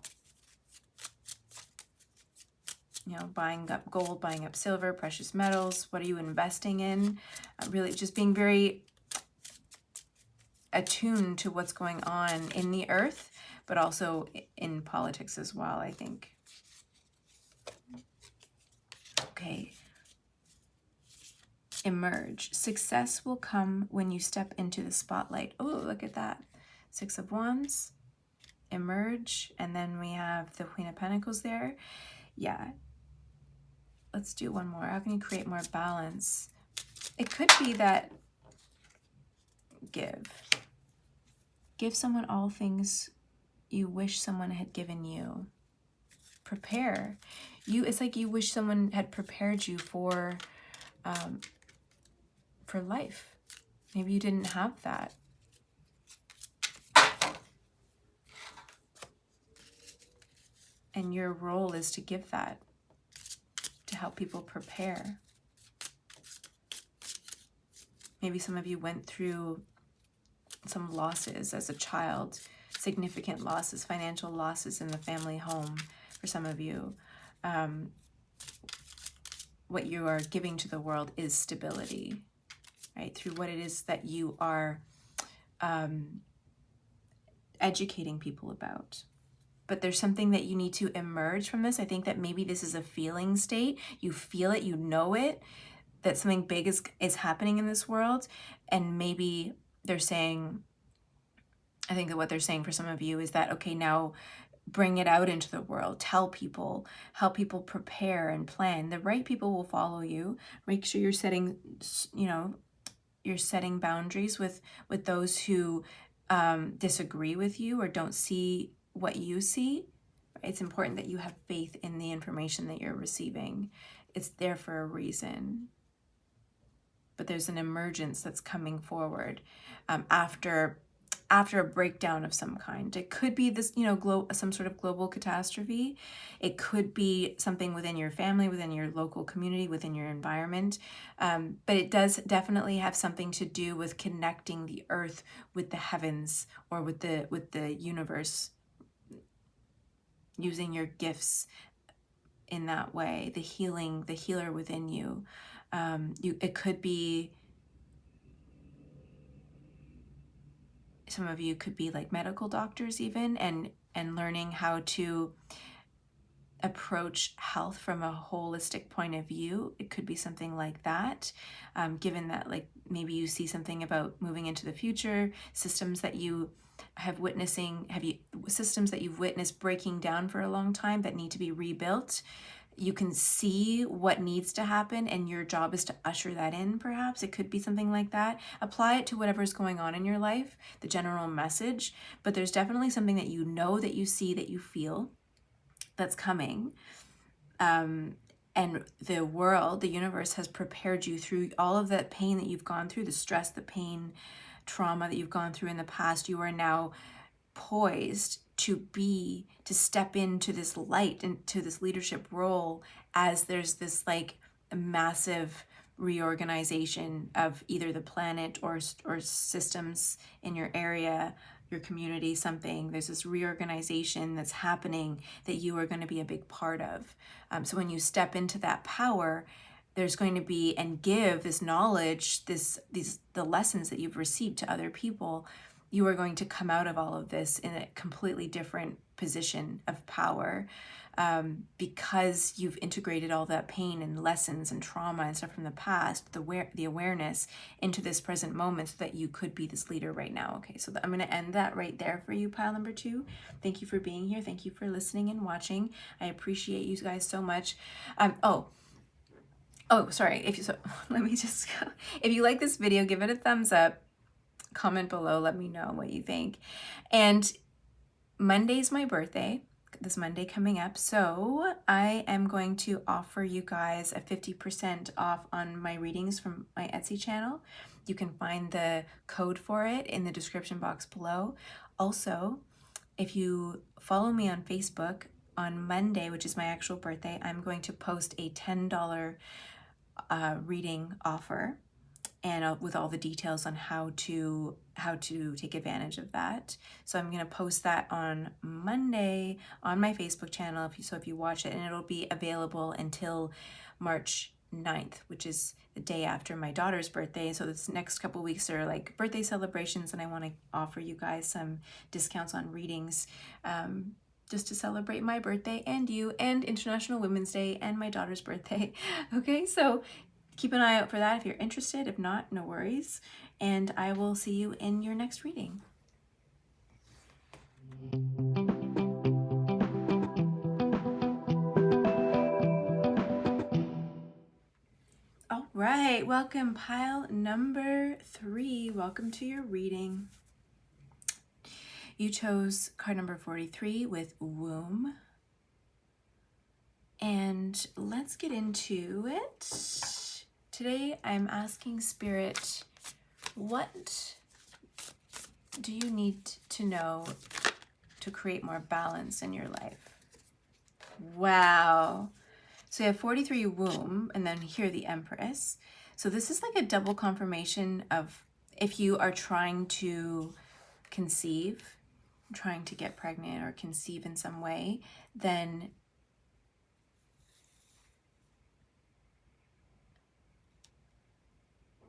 You know, buying up gold, buying up silver, precious metals. What are you investing in? Really just being very attuned to what's going on in the earth, but also in politics as well, I think. Okay. Emerge. Success will come when you step into the spotlight. Oh, look at that. 6 of Wands. Emerge. And then we have the Queen of Pentacles there. Yeah. Let's do one more. How can you create more balance? It could be that give. Give someone all things you wish someone had given you. Prepare. It's like you wish someone had prepared you for life. Maybe you didn't have that. And your role is to give that, to help people prepare. Maybe some of you went through some losses as a child, significant losses, financial losses in the family home for some of you. What you are giving to the world is stability, right? Through what it is that you are educating people about. But there's something that you need to emerge from this. I think that maybe this is a feeling state. You feel it, you know it, that something big is happening in this world. And maybe they're saying, I think that what they're saying for some of you is that, okay, now bring it out into the world. Tell people, help people prepare and plan. The right people will follow you. Make sure you're setting, you're setting boundaries with those who disagree with you or don't see what you see. It's important that you have faith in the information that you're receiving. It's there for a reason. But there's an emergence that's coming forward after a breakdown of some kind. It could be this, some sort of global catastrophe. It could be something within your family, within your local community, within your environment. But it does definitely have something to do with connecting the earth with the heavens or with the universe, using your gifts in that way, the healer within you. It could be, some of you could be like medical doctors even, and learning how to approach health from a holistic point of view. It could be something like that, given that like maybe you see something about moving into the future, systems that you systems that you've witnessed breaking down for a long time that need to be rebuilt. You can see what needs to happen and your job is to usher that in, perhaps. It could be something like that. Apply it to whatever's going on in your life, the general message. But there's definitely something that you know, that you see, that you feel that's coming. And the world, the universe has prepared you through all of that pain that you've gone through, the stress, the pain, trauma that you've gone through in the past. You are now poised to step into this light, into this leadership role, as there's this like massive reorganization of either the planet or systems in your area, your community, something. There's this reorganization that's happening that you are going to be a big part of. So when you step into that power, there's going to be, and give this knowledge, the lessons that you've received to other people, you are going to come out of all of this in a completely different position of power, because you've integrated all that pain and lessons and trauma and stuff from the past, the awareness into this present moment, so that you could be this leader right now. Okay, so I'm going to end that right there for you, pile number 2. Thank you for being here. Thank you for listening and watching. I appreciate you guys so much. Sorry. Let me just go. If you like this video, give it a thumbs up. Comment below, let me know what you think. And Monday's my birthday, this Monday coming up, so I am going to offer you guys a 50% off on my readings from my Etsy channel. You can find the code for it in the description box below. Also, if you follow me on Facebook, on Monday, which is my actual birthday, I'm going to post a $10 reading offer. and with all the details on how to take advantage of that. So I'm going to post that on Monday on my Facebook channel, if you watch it, and it'll be available until March 9th, which is the day after my daughter's birthday. So this next couple weeks are like birthday celebrations, and I want to offer you guys some discounts on readings, just to celebrate my birthday and you and International Women's Day and my daughter's birthday. Okay, so keep an eye out for that if you're interested. If not, no worries. And I will see you in your next reading. All right, welcome pile number 3. Welcome to your reading. You chose card number 43 with womb. And let's get into it. Today I'm asking Spirit, what do you need to know to create more balance in your life? Wow. So you have 43 womb, and then here the Empress. So this is like a double confirmation of if you are trying to conceive, trying to get pregnant or conceive in some way, then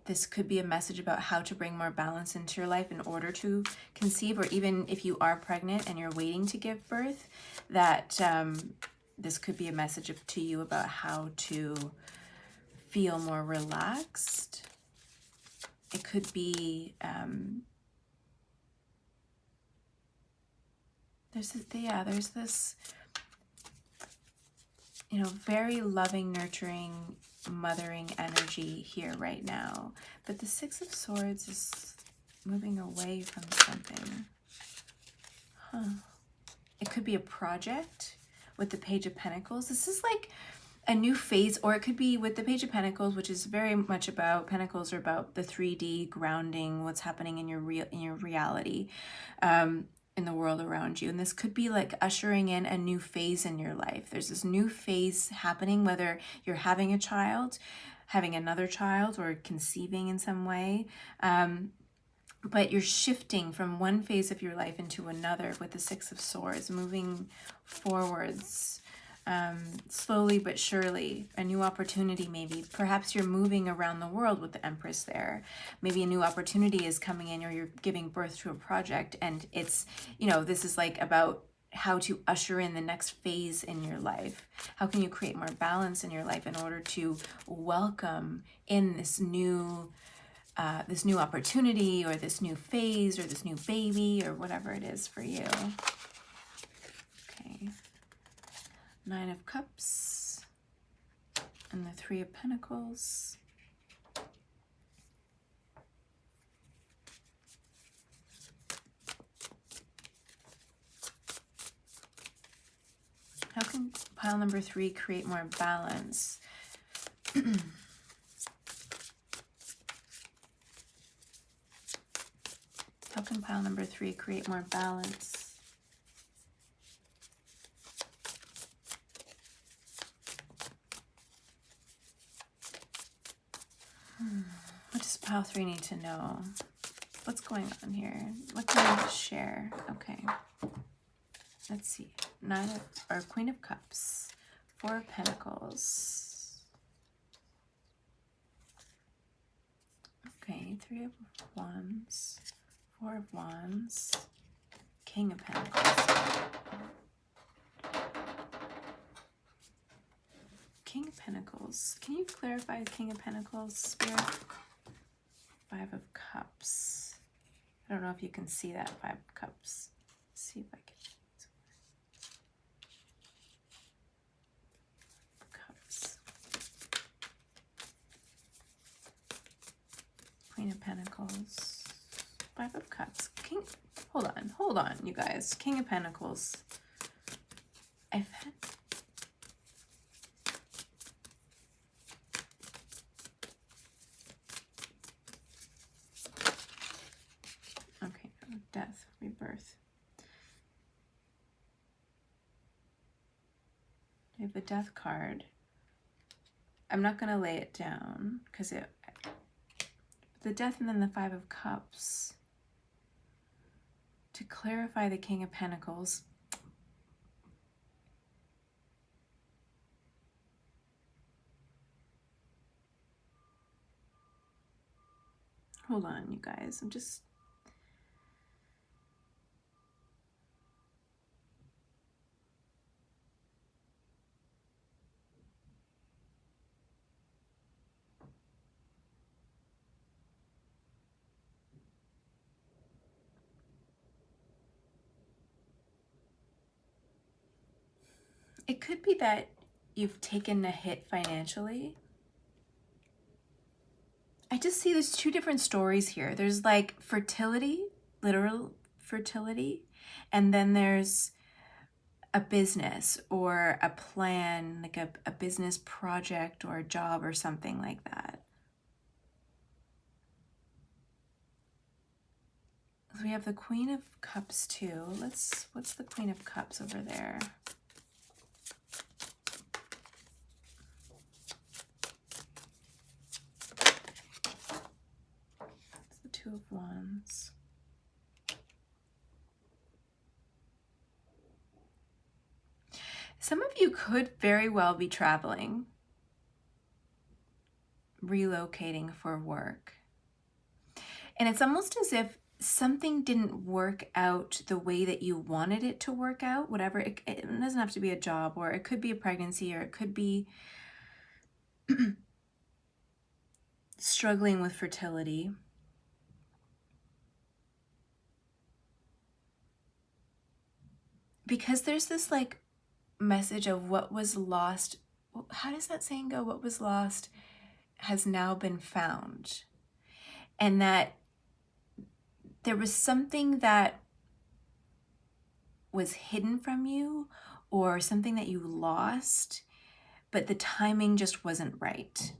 this could be a message about how to bring more balance into your life in order to conceive, or even if you are pregnant and you're waiting to give birth, that this could be a message to you about how to feel more relaxed. It could be, there's this, very loving, nurturing, mothering energy here right now. But the Six of Swords is moving away from something. It could be a project with the Page of Pentacles. This is like a new phase, or it could be with the Page of Pentacles, which is very much about, Pentacles are about the 3D grounding, what's happening in your reality, in the world around you. And this could be like ushering in a new phase in your life. There's this new phase happening, whether you're having a child, having another child, or conceiving in some way. But you're shifting from one phase of your life into another with the Six of Swords, moving forwards, slowly but surely. A new opportunity, maybe. Perhaps you're moving around the world with the Empress there. Maybe a new opportunity is coming in, or you're giving birth to a project, and it's, this is like about how to usher in the next phase in your life. How can you create more balance in your life in order to welcome in this new opportunity, or this new phase, or this new baby, or whatever it is for you. Okay. 9 of Cups and the 3 of Pentacles. How can pile number 3 create more balance? How can pile number 3 create more balance? What does pile 3 need to know? What's going on here? What can you share? Okay. Let's see. Queen of Cups. 4 of Pentacles. Okay. 3 of Wands. 4 of Wands. King of Pentacles. King of Pentacles. Can you clarify King of Pentacles, Spirit? 5 of Cups. I don't know if you can see that 5 of Cups. Let's see if I can. Cups. Queen of Pentacles. 5 of Cups. King. Hold on, you guys. King of Pentacles. I've had. Okay, death, rebirth. I have the Death card. I'm not going to lay it down because The Death and then the Five of Cups. To clarify the King of Pentacles. Hold on, you guys. I'm just... It could be that you've taken a hit financially. I just see there's two different stories here. There's like fertility, literal fertility, and then there's a business or a plan, like a business project or a job or something like that. So we have the Queen of Cups too. What's the Queen of Cups over there? It's the Two of Wands. Some of you could very well be traveling, relocating for work. And it's almost as if something didn't work out the way that you wanted it to work out, whatever. It doesn't have to be a job, or it could be a pregnancy, or it could be struggling with fertility. Because there's this like message of what was lost. How does that saying go? What was lost has now been found. And that there was something that was hidden from you or something that you lost, but the timing just wasn't right.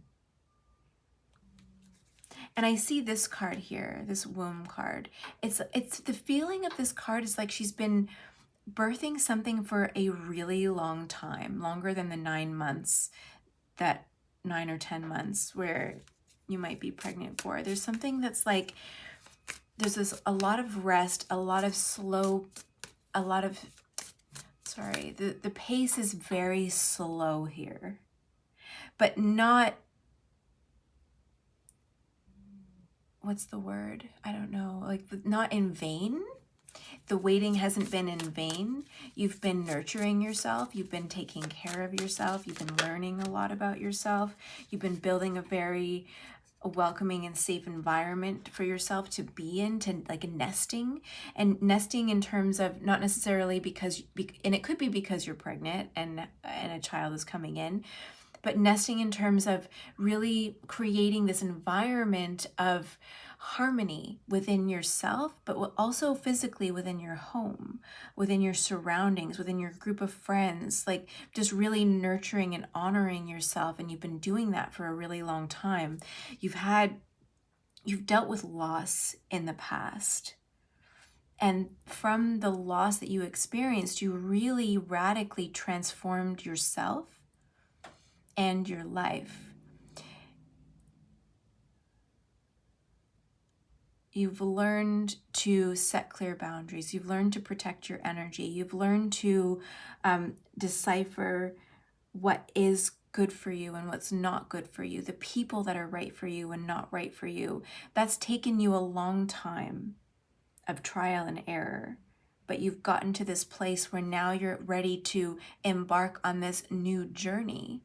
And I see this card here, this womb card. It's the feeling of this card is like she's been birthing something for a really long time, longer than the 9 months, that 9 or 10 months where you might be pregnant for. There's something that's like, there's a lot of rest, a lot of slow, a lot of, sorry, the pace is very slow here, but not, what's the word? I don't know, like not in vain. The waiting hasn't been in vain. You've been nurturing yourself. You've been taking care of yourself. You've been learning a lot about yourself. You've been building a very welcoming and safe environment for yourself to be in, to like nesting. And nesting in terms of not necessarily because, and it could be because you're pregnant and a child is coming in, but nesting in terms of really creating this environment of harmony within yourself, but also physically within your home, within your surroundings, within your group of friends, like just really nurturing and honoring yourself. And you've been doing that for a really long time. You've dealt with loss in the past. And from the loss that you experienced, you really radically transformed yourself and your life. You've learned to set clear boundaries. You've learned to protect your energy. You've learned to decipher what is good for you and what's not good for you, the people that are right for you and not right for you. That's taken you a long time of trial and error, but you've gotten to this place where now you're ready to embark on this new journey.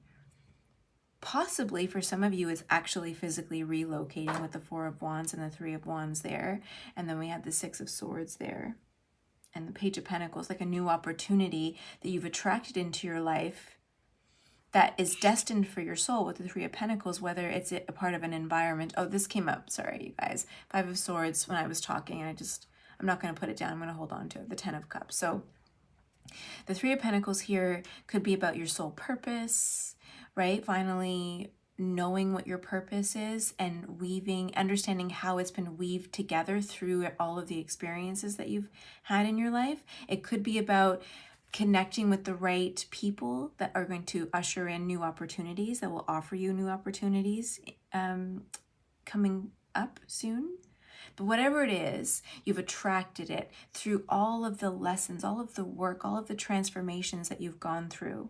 Possibly for some of you, it's actually physically relocating with the Four of Wands and the Three of Wands there. And then we have the Six of Swords there. And the Page of Pentacles, like a new opportunity that you've attracted into your life that is destined for your soul with the Three of Pentacles, whether it's a part of an environment. Oh, this came up. Sorry, you guys. Five of Swords when I was talking. And I'm not going to put it down. I'm going to hold on to it. The Ten of Cups. So the Three of Pentacles here could be about your soul purpose, right? Finally knowing what your purpose is and understanding how it's been weaved together through all of the experiences that you've had in your life. It could be about connecting with the right people that are going to usher in new opportunities, that will offer you new opportunities coming up soon. But whatever it is, you've attracted it through all of the lessons, all of the work, all of the transformations that you've gone through.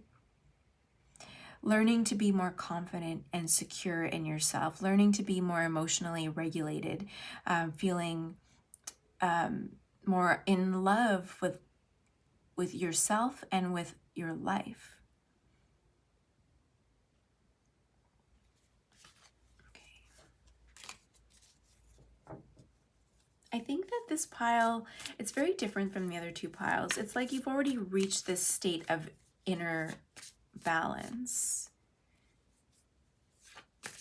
Learning to be more confident and secure in yourself, learning to be more emotionally regulated, feeling more in love with yourself and with your life. I think that this pile, it's very different from the other two piles. It's like you've already reached this state of inner balance.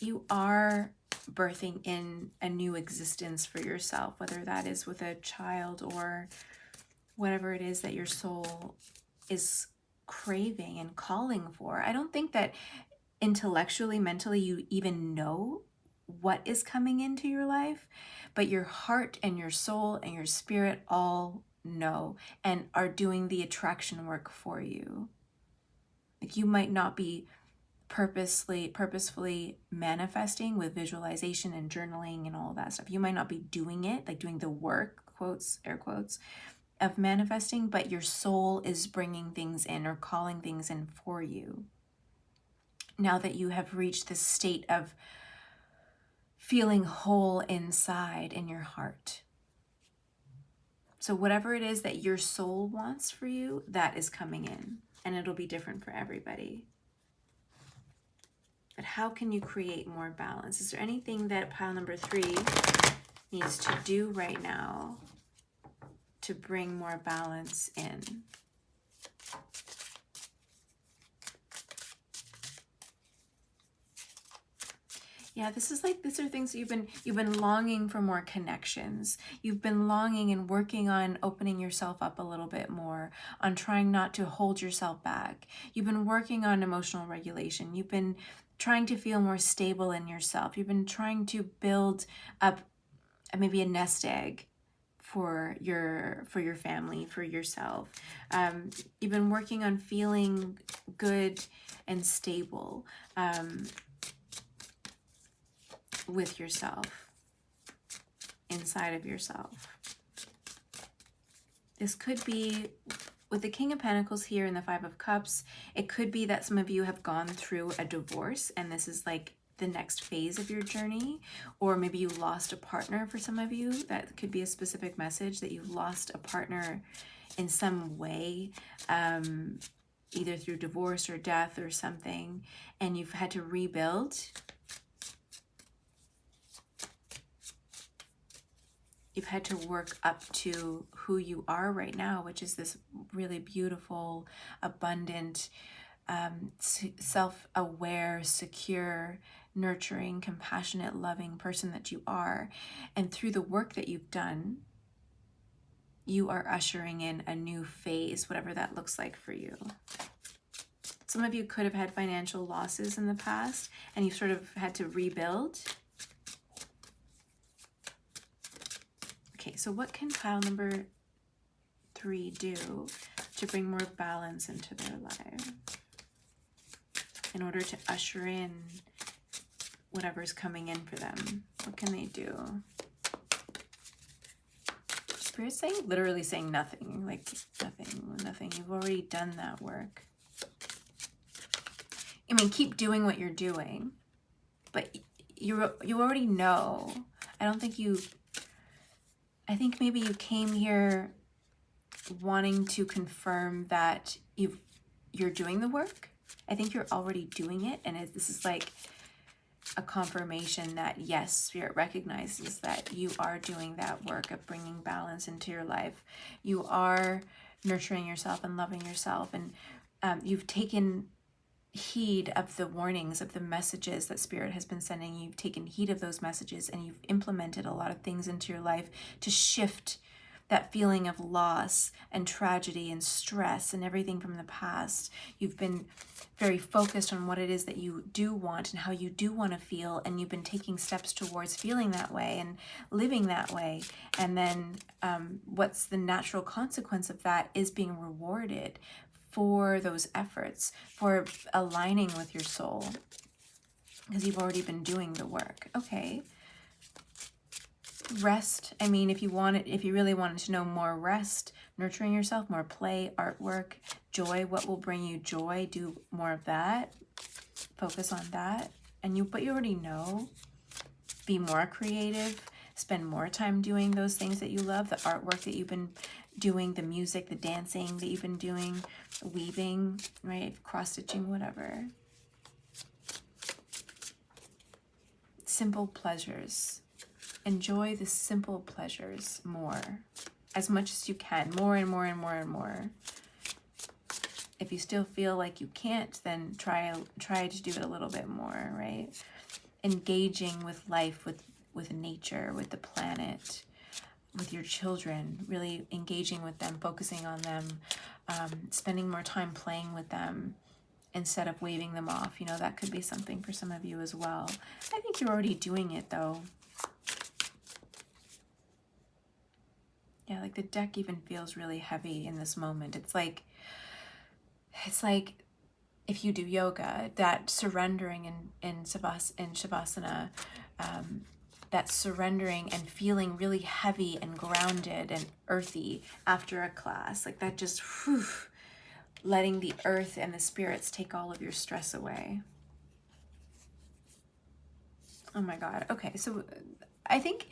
You are birthing in a new existence for yourself, whether that is with a child or whatever it is that your soul is craving and calling for. I don't think that intellectually, mentally, you even know what is coming into your life, but your heart and your soul and your spirit all know and are doing the attraction work for you. Like, you might not be purposefully manifesting with visualization and journaling and all of that stuff. You might not be doing it, like doing the work, quotes, air quotes, of manifesting, but your soul is bringing things in or calling things in for you. Now that you have reached this state of feeling whole inside in your heart. So whatever it is that your soul wants for you, that is coming in, and it'll be different for everybody. But how can you create more balance? Is there anything that pile number 3 needs to do right now to bring more balance in? Yeah, these are things that you've been longing for more connections. You've been longing and working on opening yourself up a little bit more, on trying not to hold yourself back. You've been working on emotional regulation. You've been trying to feel more stable in yourself. You've been trying to build up maybe a nest egg for your family, for yourself. You've been working on feeling good and stable. With yourself, inside of yourself. This could be, with the King of Pentacles here and the Five of Cups, it could be that some of you have gone through a divorce and this is like the next phase of your journey, or maybe you lost a partner for some of you. That could be a specific message that you've lost a partner in some way, either through divorce or death or something, and you've had to rebuild. You've had to work up to who you are right now, which is this really beautiful, abundant, self-aware, secure, nurturing, compassionate, loving person that you are. And through the work that you've done, you are ushering in a new phase, whatever that looks like for you. Some of you could have had financial losses in the past, and you've sort of had to rebuild. Okay, so what can pile number 3 do to bring more balance into their life in order to usher in whatever's coming in for them? What can they do? Spirit's saying, literally saying nothing, like nothing. You've already done that work. I mean, keep doing what you're doing, but you already know. I think maybe you came here wanting to confirm that you're doing the work. I think you're already doing it, and this is like a confirmation that yes, Spirit recognizes that you are doing that work of bringing balance into your life. You are nurturing yourself and loving yourself, and you've taken heed of the warnings, of the messages that Spirit has been sending. You've taken heed of those messages, and you've implemented a lot of things into your life to shift that feeling of loss and tragedy and stress and everything from the past. You've been very focused on what it is that you do want and how you do want to feel, and you've been taking steps towards feeling that way and living that way. And then what's the natural consequence of that is being rewarded for those efforts, for aligning with your soul, because you've already been doing the work. Okay. Rest. I mean, if you really wanted to know more, rest, nurturing yourself, more play, artwork, joy. What will bring you joy? Do more of that. Focus on that. But you already know. Be more creative. Spend more time doing those things that you love, the artwork that you've been doing, the music, the dancing that you've been doing, weaving, right? Cross-stitching, whatever. Simple pleasures. Enjoy the simple pleasures more, as much as you can, more and more and more and more. If you still feel like you can't, then try to do it a little bit more, right? Engaging with life, with nature, with the planet, with your children, really engaging with them, focusing on them, spending more time playing with them instead of waving them off. You know, that could be something for some of you as well. I think you're already doing it though. Yeah, like the deck even feels really heavy in this moment. It's like if you do yoga, that surrendering in Shavasana, that surrendering and feeling really heavy and grounded and earthy after a class, like that just whew, letting the earth and the spirits take all of your stress away. Oh my God. Okay, so I think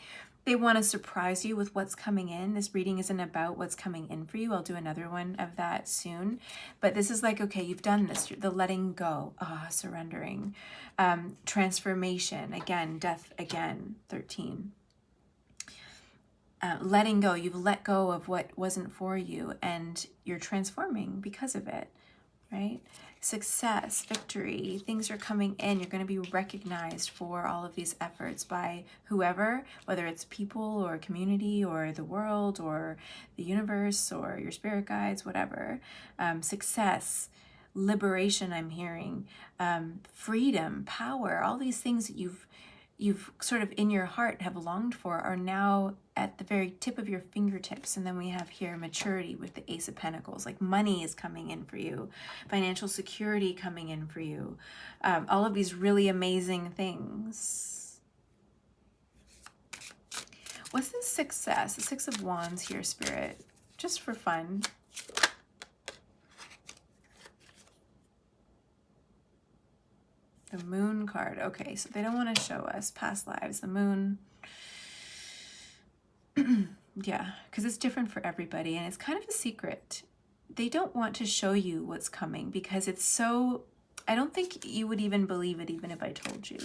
they want to surprise you with what's coming in. This reading isn't about what's coming in for you. I'll do another one of that soon. But this is like, okay, you've done this. The letting go, surrendering, transformation, again, death again, 13. Letting go, you've let go of what wasn't for you and you're transforming because of it, right? Success, victory, things are coming in. You're going to be recognized for all of these efforts by whoever, whether it's people or community or the world or the universe or your spirit guides, whatever. Success, liberation, I'm hearing, freedom, power, all these things that you've sort of in your heart have longed for are now at the very tip of your fingertips. And then we have here maturity with the Ace of Pentacles, like money is coming in for you, financial security coming in for you, all of these really amazing things. What's this success? The Six of Wands here, Spirit, just for fun. The Moon card. Okay, so they don't want to show us past lives. The Moon. Yeah, because it's different for everybody and it's kind of a secret. They don't want to show you what's coming because it's so... I don't think you would even believe it even if I told you.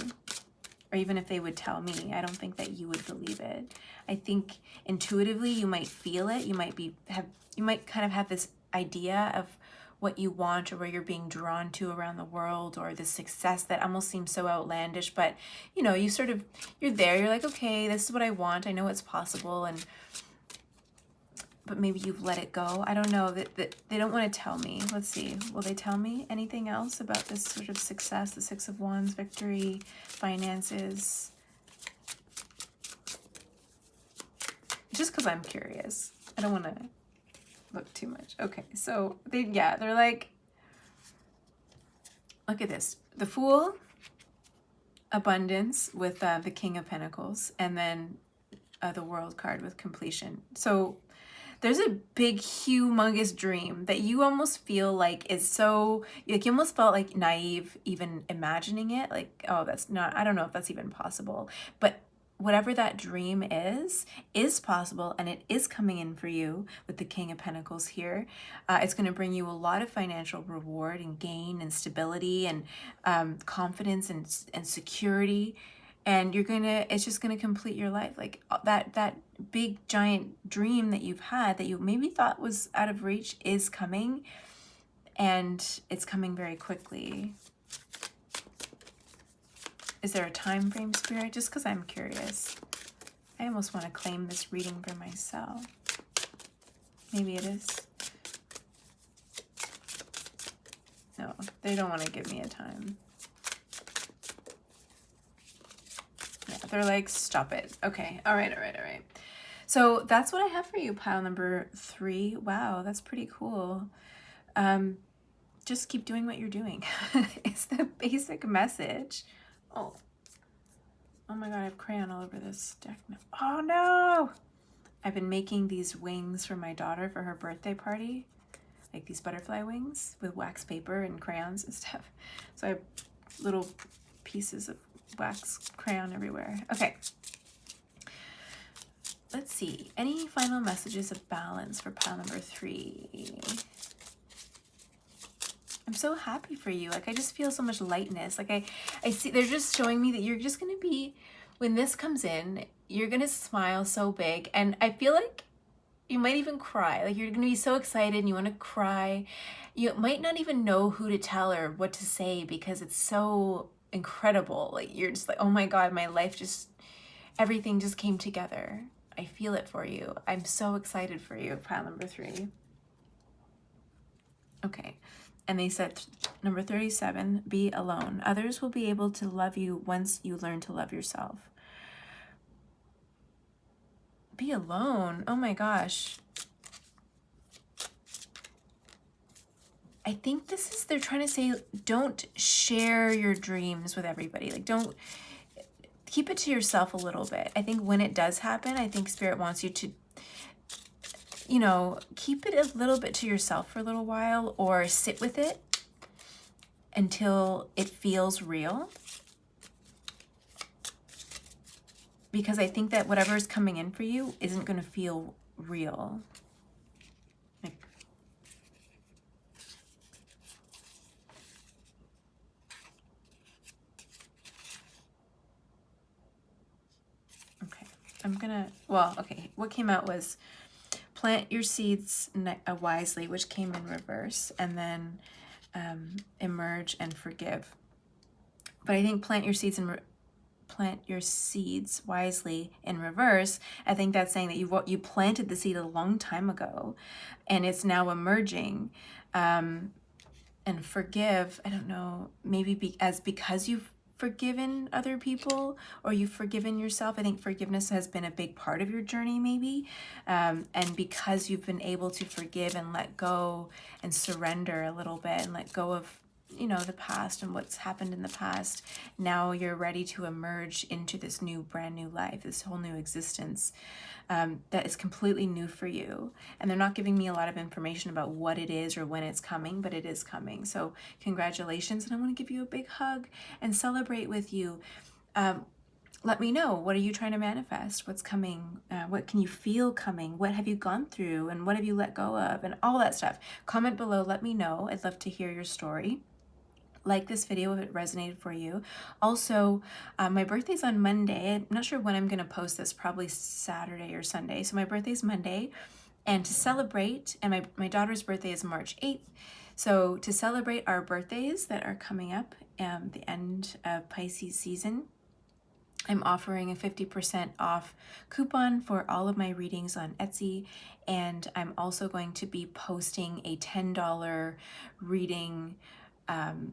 Or even if they would tell me. I don't think that you would believe it. I think intuitively you might feel it. You might kind of have this idea of what you want or where you're being drawn to around the world, or the success that almost seems so outlandish, but you know, you're there, you're like, okay, this is what I want, I know it's possible, but maybe you've let it go. I don't know, that they don't want to tell me. Let's see, will they tell me anything else about this sort of success? The Six of Wands, victory, finances. Just because I'm curious, I don't want to look too much. Okay, so they're like, look at this, the Fool, abundance with the King of Pentacles, and then the World card with completion. So there's a big humongous dream that you almost feel like is so, like you almost felt like naive even imagining it, like, oh, that's not, I don't know if that's even possible, but whatever that dream is possible, and it is coming in for you with the King of Pentacles here. It's going to bring you a lot of financial reward and gain and stability and confidence and security, and it's just gonna complete your life. Like that big giant dream that you've had that you maybe thought was out of reach is coming, and it's coming very quickly. Is there a time frame, Spirit? Just because I'm curious. I almost want to claim this reading for myself. Maybe it is. No, they don't want to give me a time. Yeah, they're like, stop it. Okay, all right. So that's what I have for you, pile number 3. Wow, that's pretty cool. Just keep doing what you're doing. It's the basic message. Oh, Oh my god, I have crayon all over this deck now. Oh no! I've been making these wings for my daughter for her birthday party. Like these butterfly wings with wax paper and crayons and stuff. So I have little pieces of wax crayon everywhere. Okay. Let's see. Any final messages of balance for pile number 3? I'm so happy for you. Like, I just feel so much lightness. Like, I see, they're just showing me that you're just going to be, when this comes in, you're going to smile so big. And I feel like you might even cry. Like, you're going to be so excited and you want to cry. You might not even know who to tell or what to say because it's so incredible. Like, you're just like, oh my God, my life just, everything just came together. I feel it for you. I'm so excited for you, pile number 3. Okay. And they said, number 37, be alone. Others will be able to love you once you learn to love yourself. Be alone. Oh my gosh. I think this is, they're trying to say, don't share your dreams with everybody. Like, don't, keep it to yourself a little bit. I think when it does happen, I think Spirit wants you to, you know, keep it a little bit to yourself for a little while, or sit with it until it feels real. Because I think that whatever is coming in for you isn't going to feel real. Like, okay, I'm gonna, well, okay, what came out was plant your seeds wisely, which came in reverse, and then emerge and forgive. But I think plant your seeds wisely in reverse. I think that's saying that you planted the seed a long time ago, and it's now emerging. And forgive, I don't know, maybe because you've forgiven other people or you've forgiven yourself. I think forgiveness has been a big part of your journey, maybe. And because you've been able to forgive and let go and surrender a little bit and let go of, you know, the past and what's happened in the past, now you're ready to emerge into this new, brand new life, this whole new existence that is completely new for you. And they're not giving me a lot of information about what it is or when it's coming, but it is coming. So congratulations, and I want to give you a big hug and celebrate with you. Let me know, what are you trying to manifest? What's coming? What can you feel coming? What have you gone through? And what have you let go of? And all that stuff. Comment below, let me know. I'd love to hear your story. Like this video if it resonated for you. Also, my birthday's on Monday. I'm not sure when I'm going to post this, probably Saturday or Sunday. So my birthday's Monday. And to celebrate, and my daughter's birthday is March 8th. So to celebrate our birthdays that are coming up, the end of Pisces season, I'm offering a 50% off coupon for all of my readings on Etsy. And I'm also going to be posting a $10 reading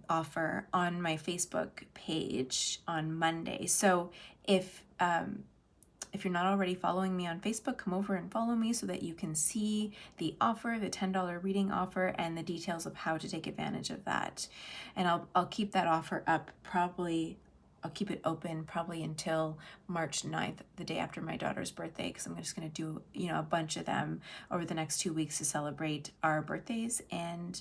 offer on my Facebook page on Monday. So if you're not already following me on Facebook, come over and follow me so that you can see the offer, the $10 reading offer, and the details of how to take advantage of that. And I'll keep that offer up I'll keep it open probably until March 9th, the day after my daughter's birthday, because I'm just going to do, you know, a bunch of them over the next 2 weeks to celebrate our birthdays and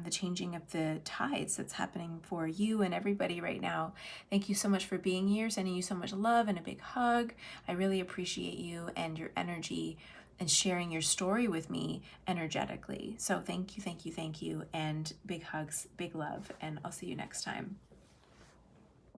the changing of the tides that's happening for you and everybody right now. Thank you so much for being here, sending you so much love and a big hug. I really appreciate you and your energy and sharing your story with me energetically. So thank you, thank you, thank you, and big hugs, big love, and I'll see you next time.